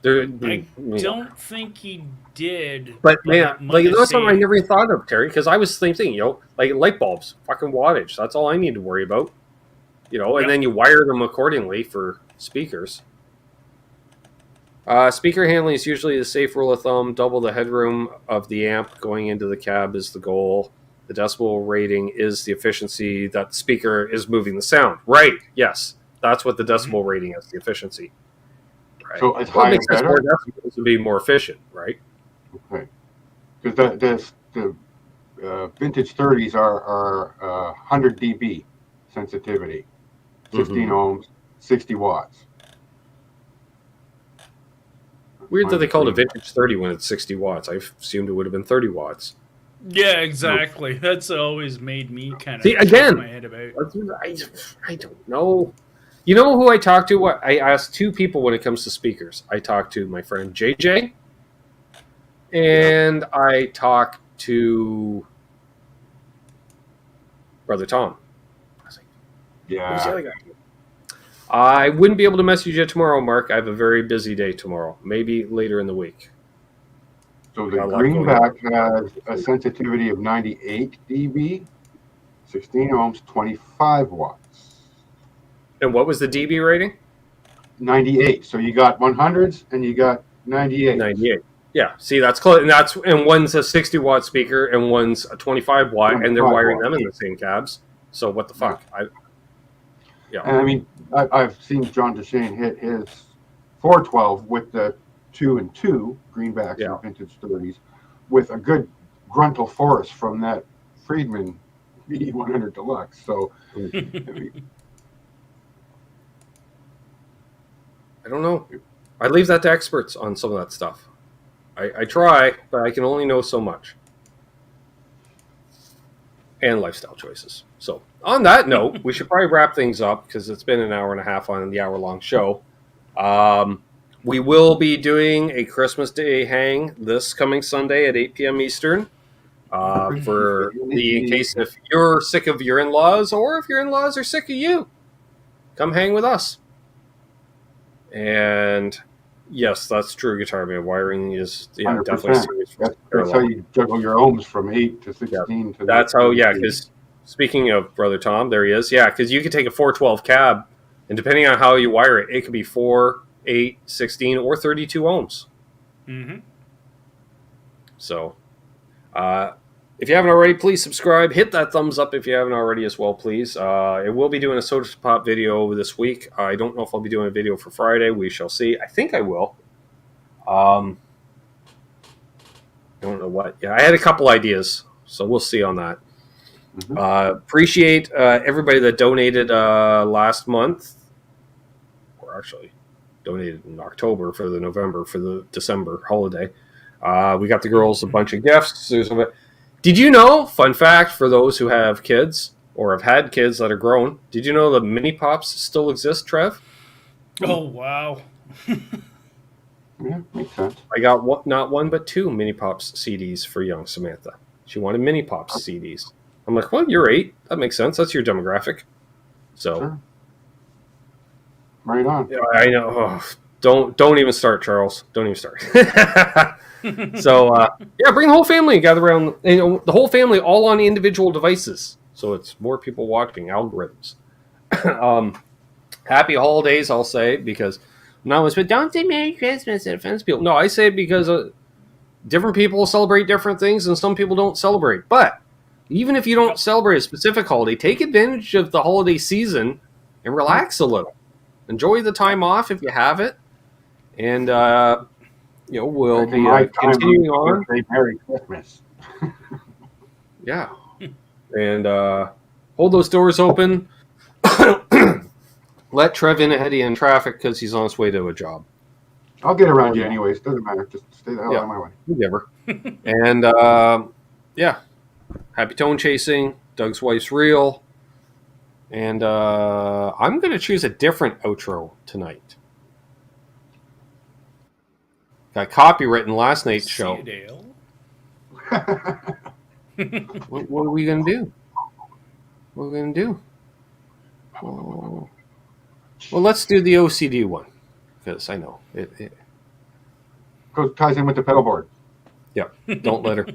I don't think he did. But man, that's something I never even thought of, Terry, because I was thinking, like light bulbs, fucking wattage. That's all I need to worry about. And then you wire them accordingly for speakers. Speaker handling is usually the safe rule of thumb. Double the headroom of the amp going into the cab is the goal. The decibel rating is the efficiency that the speaker is moving the sound. Right, yes. That's what the decibel rating is, the efficiency. Right. So it's higher better? More decibels to be more efficient, right? Okay. Because the vintage 30s are 100 dB sensitivity, 16 ohms, 60 watts. Weird that they called it a vintage 30 when it's 60 watts. I assumed it would have been 30 watts. Yeah, exactly. That's always made me kind of see again. My head about. I don't know. You know who I talked to? I asked 2 people when it comes to speakers. I talked to my friend JJ, and I talked to Brother Tom. I was like, who's the other I wouldn't be able to message you tomorrow, Mark. I have a very busy day tomorrow. Maybe later in the week. So the greenback has a sensitivity of 98 dB, 16 ohms, 25 watts. And what was the dB rating? 98. So you got 100s and you got 98. 98. Yeah. See, that's close. And one's a 60-watt speaker and one's a 25-watt, and they're wiring them in the same cabs. So what the fuck? Yeah. And I mean, I've seen John Deshane hit his 412 with the 2 and 2 greenbacks and vintage 30s with a good gruntal force from that Friedman BD100 Deluxe. So I don't know. I leave that to experts on some of that stuff. I try, but I can only know so much. And lifestyle choices. So on that note, we should probably wrap things up because it's been an hour and a half on the hour-long show. We will be doing a Christmas Day hang this coming Sunday at 8 p.m. Eastern. For in case if you're sick of your in-laws or if your in-laws are sick of you, come hang with us. And yes, that's true, Guitar Man. Wiring is definitely serious. That's how you juggle your ohms from 8 to 16. To that's how, because speaking of Brother Tom, there he is. Yeah, because you could take a 412 cab, and depending on how you wire it, it could be 4, 8, 16, or 32 ohms. Mm-hmm. So, if you haven't already, please subscribe. Hit that thumbs up if you haven't already as well, please. It will be doing a Soda Pop video this week. I don't know if I'll be doing a video for Friday. We shall see. I think I will. I don't know what. Yeah, I had a couple ideas, so we'll see on that. Mm-hmm. Appreciate everybody that donated last month, or actually donated in October for the November, for the December holiday. We got the girls a bunch of gifts. Did you know, fun fact for those who have kids or have had kids that are grown, did you know the Mini Pops still exist, Trev? Oh, wow. Yeah, makes sense. I got not one but 2 Mini Pops CDs for young Samantha. She wanted Mini Pops CDs. I'm like, well, you're 8. That makes sense. That's your demographic. So, sure. Right on. Yeah, I know. Oh, don't even start, Charles. Don't even start. So, bring the whole family and gather around. The whole family all on individual devices. So it's more people watching algorithms. Happy holidays, I'll say, because I always but don't say Merry Christmas. It offends people. No, I say it because different people celebrate different things and some people don't celebrate. But even if you don't celebrate a specific holiday, take advantage of the holiday season and relax a little. Enjoy the time off if you have it. And, we'll be continuing on. Merry Christmas. Yeah. And hold those doors open. Let Trev in ahead of you in traffic because he's on his way to a job. I'll get around you anyways. Doesn't matter. Just stay the hell out of my way. Never. And, happy tone chasing. Doug's wife's real. And I'm going to choose a different outro tonight. Got copywritten last night's show. What are we going to do? What are we going to do? Oh. Well, let's do the OCD one. Because I know. It ties in with the pedal board. Yeah. Don't let her.